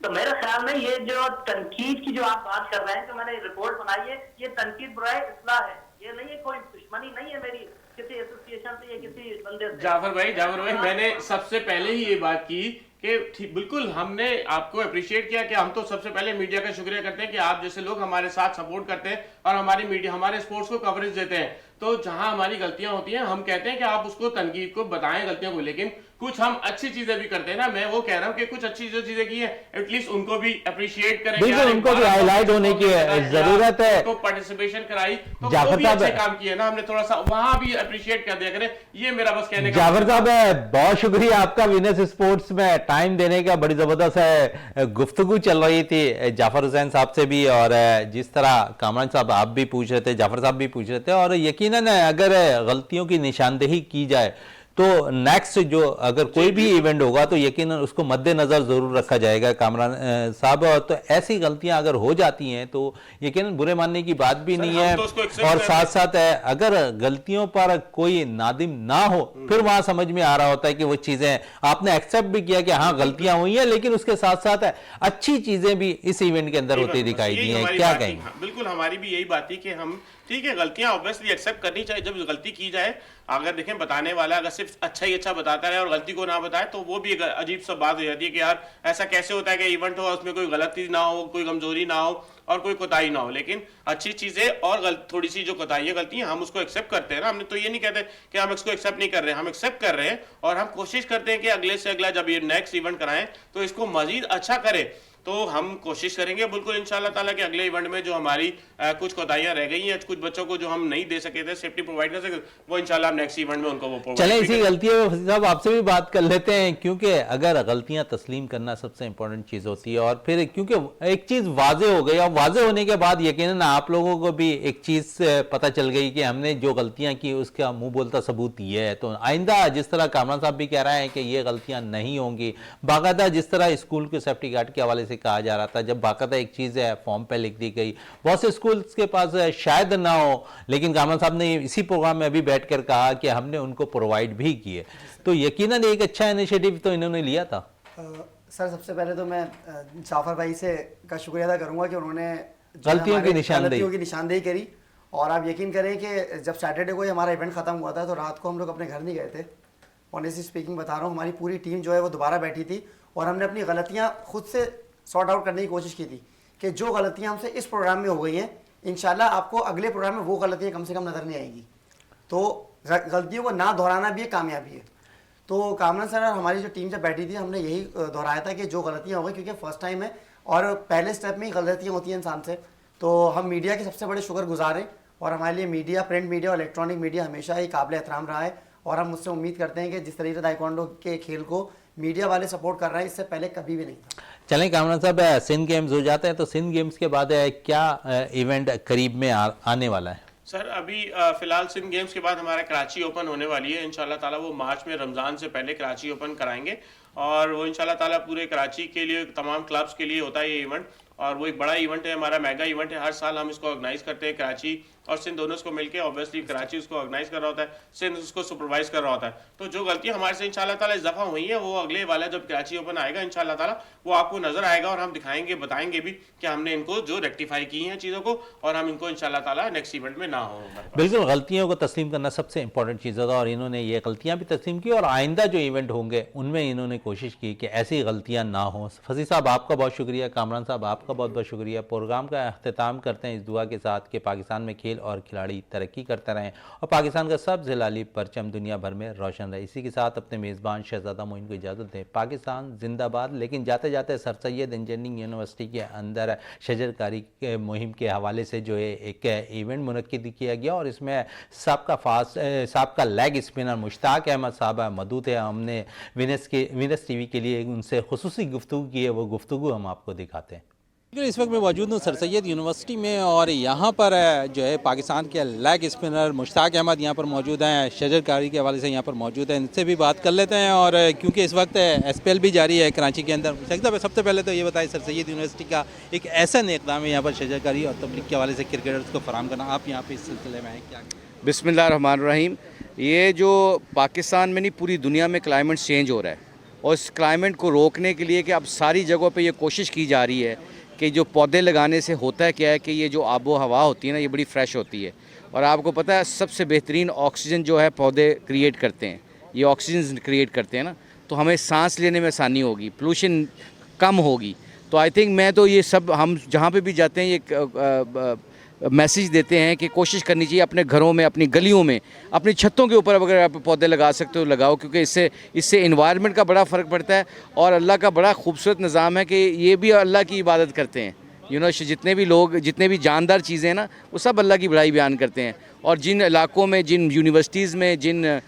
तो मेरे ख्याल में ये जो तनकीद की जो आप बात कर रहे हैं, जो मैंने रिपोर्ट बनाई है, ये तनकीद बुराई इस्लाह है। ये नहीं है, कोई दुश्मनी नहीं है मेरी किसी एसोसिएशन से या किसी बंदे से। जाफर भाई मैंने सबसे पहले ही ये बात की कि बिल्कुल हमने आपको अप्रिशिएट किया कि हम तो सबसे पहले मीडिया का शुक्रिया करते हैं कि आप जैसे लोग हमारे साथ सपोर्ट करते हैं और हमारी मीडिया हमारे स्पोर्ट्स को कवरेज देते हैं। तो जहां हमारी गलतियां होती हैं हम कहते हैं कि आप उसको तनकीद को बताएं गलतियों को, लेकिन कुछ हम अच्छी चीजें भी करते हैं ना। मैं वो कह रहा हूँ कि कुछ अच्छी जो चीजें की है एटलीस्ट उनको भी अप्रिशिएट करें, बिल्कुल उनको भी हाईलाइट होने की जरूरत है। तो पार्टिसिपेशन कराई तो वो भी अच्छे काम किए ना, हमने थोड़ा सा वहां भी अप्रिशिएट कर दिया करें। ये मेरा बस कहने का। जाफर साहब बहुत शुक्रिया आपका वीनस स्पोर्ट्स में टाइम देने का। बड़ी जबरदस्त है गुफ्तगू चल रही थी जाफर हुसैन साहब से भी, और जिस तरह कामरान साहब आप भी पूछ रहे थे, जाफर साहब भी पूछ रहे थे, और यकीनन अगर गलतियों की निशानदेही की जाए तो नेक्स्ट जो अगर कोई भी इवेंट होगा तो यकीनन उसको मद्देनजर जरूर रखा जाएगा कामरान साहब। तो ऐसी गलतियां अगर हो जाती हैं तो यकीनन बुरे मानने की बात भी नहीं है, और साथ साथ अगर गलतियों पर कोई नादिम ना हो फिर वहां समझ में आ रहा होता है कि वो चीजें आपने एक्सेप्ट भी किया कि हाँ गलतियां हुई हैं, लेकिन उसके साथ साथ अच्छी चीजें भी इस इवेंट के अंदर होती दिखाई दी हैं। क्या कहेंगे? बिल्कुल हमारी भी यही बात थी कि हम ठीक है गलतियां ऑब्वियसली एक्सेप्ट करनी चाहिए जब गलती की जाए। अगर देखें बताने वाला अगर सिर्फ अच्छा ही अच्छा बताता रहे और गलती को ना बताए तो वो भी एक अजीब सा बात हो जाती है कि यार ऐसा कैसे होता है कि इवेंट हो उसमें कोई गलती ना हो, कोई कमजोरी ना हो और कोई कोताही ना हो। लेकिन अच्छी चीजें और थोड़ी सी जो कोताही गलतियां हम उसको एक्सेप्ट करते हैं ना। हमने तो ये नहीं कहते कि हम इसको एक्सेप्ट नहीं कर रहे हैं, हम एक्सेप्ट कर रहे हैं और हम कोशिश करते हैं कि अगले से अगला जब ये नेक्स्ट इवेंट कराएं तो इसको मजीद अच्छा करें। तो हम कोशिश करेंगे बिल्कुल इंशाल्लाह ताला कि अगले इवेंट में जो हमारी कुछ कोताहियां रह गई हैं, कुछ बच्चों को जो हम नहीं दे सके थे, सेफ्टी प्रोवाइड कर सके, वो इंशाल्लाह हम नेक्स्ट इवेंट में उनको वो प्रोवाइड चलें, भी इसी करेंगे। गलतियों पर साहब आपसे भी बात कर लेते हैं, क्योंकि अगर गलतियां तस्लीम करना सबसे इंपॉर्टेंट चीज़ होती है, और फिर क्योंकि एक चीज़ वाजे हो गई, और वाजे होने के बाद यकीनन आप लोगों को भी एक चीज़ पता चल गई कि हमने जो गलतियां की उसका मुंह बोलता सबूत ये है। तो आइंदा जिस तरह कामरान साहब भी कह रहे हैं कि ये गलतियां नहीं होंगी, बाकायदा जिस तरह स्कूल के सेफ्टी गार्ड के हवाले से कहा जा रहा था, जब बाकायदा एक चीज़ है फॉर्म पे लिख दी गई, बहुत से स्कूल्स के पास शायद ना हो, लेकिन कामरान साहब ने इसी प्रोग्राम में अभी बैठकर कहा कि हमने उनको प्रोवाइड भी किए, तो यकीनन एक अच्छा इनिशिएटिव तो इन्होंने लिया था। सर सबसे पहले तो मैं जाफर भाई से का शुक्रिया अदा करूंगा कि उन्होंने गलतियों की निशानदेही करी। और आप यकीन करें कि जब सैटरडे को ही हमारा इवेंट ख़त्म हुआ था तो रात को हम लोग अपने घर नहीं गए थे। ऑनेस्टली स्पीकिंग बता रहा हूँ, हमारी पूरी टीम जो है वो दोबारा बैठी थी और हमने अपनी गलतियाँ खुद से सॉर्ट आउट करने की कोशिश की थी कि जो गलतियाँ हमसे इस प्रोग्राम में हो गई हैं, इंशाल्लाह आपको अगले प्रोग्राम में वो गलतियाँ कम से कम नज़र नहीं आएंगी। तो गलतियों को ना दोहराना भी एक कामयाबी है। तो कामरान सर और हमारी जो टीम जब बैठी थी, हमने यही दोहराया था कि जो गलतियाँ हो गई, क्योंकि फर्स्ट टाइम है और पहले स्टेप में ही गलतियाँ होती हैं इंसान से, तो हम मीडिया के सबसे बड़े शुक्रगुजार हैं और हमारे लिए मीडिया, प्रिंट मीडिया और इलेक्ट्रॉनिक मीडिया हमेशा ही काबिल एहतराम रहा है। और हम मुझसे उम्मीद करते हैं कि जिस तरीके से ताइक्वांडो के खेल को मीडिया वाले सपोर्ट कर रहे हैं, इससे पहले कभी भी नहीं था। चलें कामरान साहब, सिंध गेम्स हो जाते हैं, तो सिंध गेम्स के बाद क्या इवेंट करीब में आने वाला है? सर अभी फिलहाल सिंध गेम्स के बाद हमारा कराची ओपन होने वाली है इंशाल्लाह ताला। वो मार्च में रमज़ान से पहले कराची ओपन कराएंगे और वो इंशाल्लाह ताला पूरे कराची के लिए, तमाम क्लब्स के लिए होता है ये इवेंट, और वो एक बड़ा इवेंट है, हमारा मेगा इवेंट है। हर साल हम इसको ऑर्गेनाइज करते हैं, कराची और सिंध दोनों को मिलकर। ऑब्वियसली कराची उसको ऑर्गेनाइज कर रहा होता है, सिंध उसको सुपरवाइज कर रहा होता है। तो जो गलतियां हमारे से इंशाल्लाह ताला इस दफ़ा हुई हैं, वो अगले वाला जब कराची ओपन आएगा इंशाल्लाह ताला वो आपको नजर आएगा और हम दिखाएंगे, बताएंगे भी कि हमने इनको जो रेक्टिफाई की हैं चीज़ों को, और हम इनको इंशाल्लाह ताला नेक्स्ट इवेंट में ना हो। बिल्कुल, गलतियों को तस्लीम करना सबसे इंपॉर्टेंट चीज़ होगा, और इन्होंने ये गलतियां भी तस्लीम की और आइंदा जो इवेंट होंगे उनमें इन्होंने कोशिश की कि ऐसी गलतियां ना हो। फसी साहब आपका बहुत शुक्रिया, कामरान साहब आपका बहुत बहुत शुक्रिया। प्रोग्राम का अख्तिताम करते हैं इस दुआ के साथ कि पाकिस्तान में खेल और खिलाड़ी तरक्की करते रहें और पाकिस्तान का सबसे लाली परचम दुनिया भर में रोशन रहे। इसी के साथ अपने मेज़बान शहजादा मोइन को इजाज़त दें। पाकिस्तान जिंदाबाद। लेकिन जाते जाते सर सैयद इंजीनियरिंग यूनिवर्सिटी के अंदर शजरकारी के मुहिम के हवाले से जो है एक इवेंट मुनक्किद किया गया और इसमें साबका लेग स्पिनर मुश्ताक अहमद साहब मौजूद है। हमने विनस टीवी के लिए उनसे खुसूसी गुफ्तगू की है, वो गुफ्तगू हम आपको दिखाते हैं। इस वक्त मैं मौजूद हूँ सर सैयद यूनिवर्सिटी में और यहाँ पर जो है पाकिस्तान के लेग स्पिनर मुश्ताक अहमद यहाँ पर मौजूद हैं, शजरकारी के हवाले से यहाँ पर मौजूद हैं। इनसे भी बात कर लेते हैं और क्योंकि इस वक्त SPL भी जारी है कराची के अंदर। मुश्ताक साहब सबसे पहले तो ये बताइए, सर सैयद यूनिवर्सिटी का एक ऐसा इक़दाम है यहाँ पर शजरकारी और तबलीग के हवाले से क्रिकेटर्स को फराहम करना, आप यहाँ पर इस सिलसिले में हैं क्या? बिस्मिल्लाहिर्रहमानिर्रहीम। ये जो पाकिस्तान में नहीं पूरी दुनिया में क्लाइमेट चेंज हो रहा है और इस क्लाइमेट को रोकने के लिए कि अब सारी जगहों पे ये कोशिश की जा रही है कि जो पौधे लगाने से होता है क्या है कि ये जो आबो हवा होती है ना, ये बड़ी फ्रेश होती है। और आपको पता है सबसे बेहतरीन ऑक्सीजन जो है पौधे क्रिएट करते हैं, ये ऑक्सीजन क्रिएट करते हैं ना, तो हमें सांस लेने में आसानी होगी, पोल्यूशन कम होगी। तो आई थिंक मैं तो ये सब हम जहाँ पे भी जाते हैं ये मैसेज देते हैं कि कोशिश करनी चाहिए अपने घरों में, अपनी गलियों में, अपनी छतों के ऊपर अगर आप पौधे लगा सकते हो लगाओ, क्योंकि इससे इन्वायरमेंट का बड़ा फ़र्क पड़ता है और अल्लाह का बड़ा खूबसूरत निज़ाम है कि ये भी अल्लाह की इबादत करते हैं। जितने भी लोग, जितने भी जानदार चीज़ें हैं ना, वो सब अल्लाह की बड़ाई बयान करते हैं। और जिन इलाकों में, जिन यूनिवर्सिटीज़ में, जिन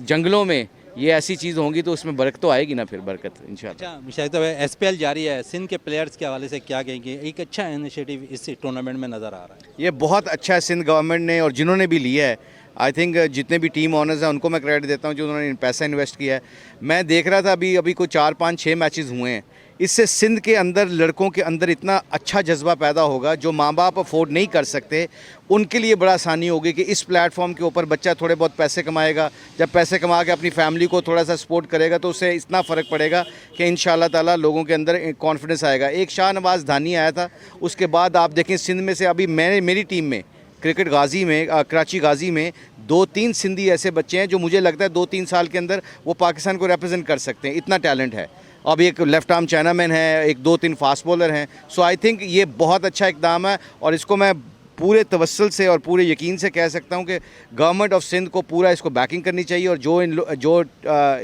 जंगलों में ये ऐसी चीज़ होंगी तो उसमें बरकत तो आएगी ना, फिर बरकत इंशाल्लाह। अच्छा मुश्ताक साहब, SPL जारी है, सिंध के प्लेयर्स के हवाले से क्या कहेंगे? एक अच्छा इनिशिएटिव इस टूर्नामेंट में नज़र आ रहा है। ये बहुत अच्छा है सिंध गवर्नमेंट ने और जिन्होंने भी लिया है। आई थिंक जितने भी टीम ऑनर्स हैं उनको मैं क्रेडिट देता हूँ जो उन्होंने पैसा इन्वेस्ट किया है। मैं देख रहा था अभी कोई 4, 5, 6 मैचेस हुए हैं। इससे सिंध के अंदर, लड़कों के अंदर इतना अच्छा जज्बा पैदा होगा जो माँ बाप अफोर्ड नहीं कर सकते, उनके लिए बड़ा आसानी होगी कि इस प्लेटफॉर्म के ऊपर बच्चा थोड़े बहुत पैसे कमाएगा। जब पैसे कमा के अपनी फैमिली को थोड़ा सा सपोर्ट करेगा तो उससे इतना फ़र्क पड़ेगा कि इंशाल्लाह ताला लोगों के अंदर कॉन्फिडेंस आएगा। एक शाहनवाज धानी आया था, उसके बाद आप देखें सिंध में से अभी मेरी टीम में क्रिकेट गाज़ी में, कराची गाज़ी में 2-3 सिंधी ऐसे बच्चे हैं जो मुझे लगता है 2-3 साल के अंदर वो पाकिस्तान को रिप्रेजेंट कर सकते हैं, इतना टैलेंट है। अब एक लेफ्ट आर्म चाइनामैन है, एक 2-3 फास्ट बॉलर हैं। सो आई थिंक ये बहुत अच्छा इक़दाम है और इसको मैं पूरे तवस्सुल से और पूरे यकीन से कह सकता हूँ कि गवर्नमेंट ऑफ सिंध को पूरा इसको बैकिंग करनी चाहिए और जो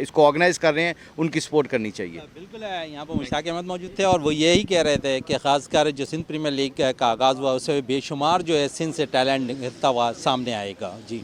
इसको ऑर्गेनाइज़ कर रहे हैं उनकी सपोर्ट करनी चाहिए। बिल्कुल है, यहाँ पर मुश्ताक अहमद मौजूद थे और वो यही कह रहे थे कि ख़ासकर जो सिंध प्रीमियर लीग का आगाज़ हुआ उससे बेशुमार जो है सिंध से टैलेंट निकलता हुआ सामने आएगा। जी।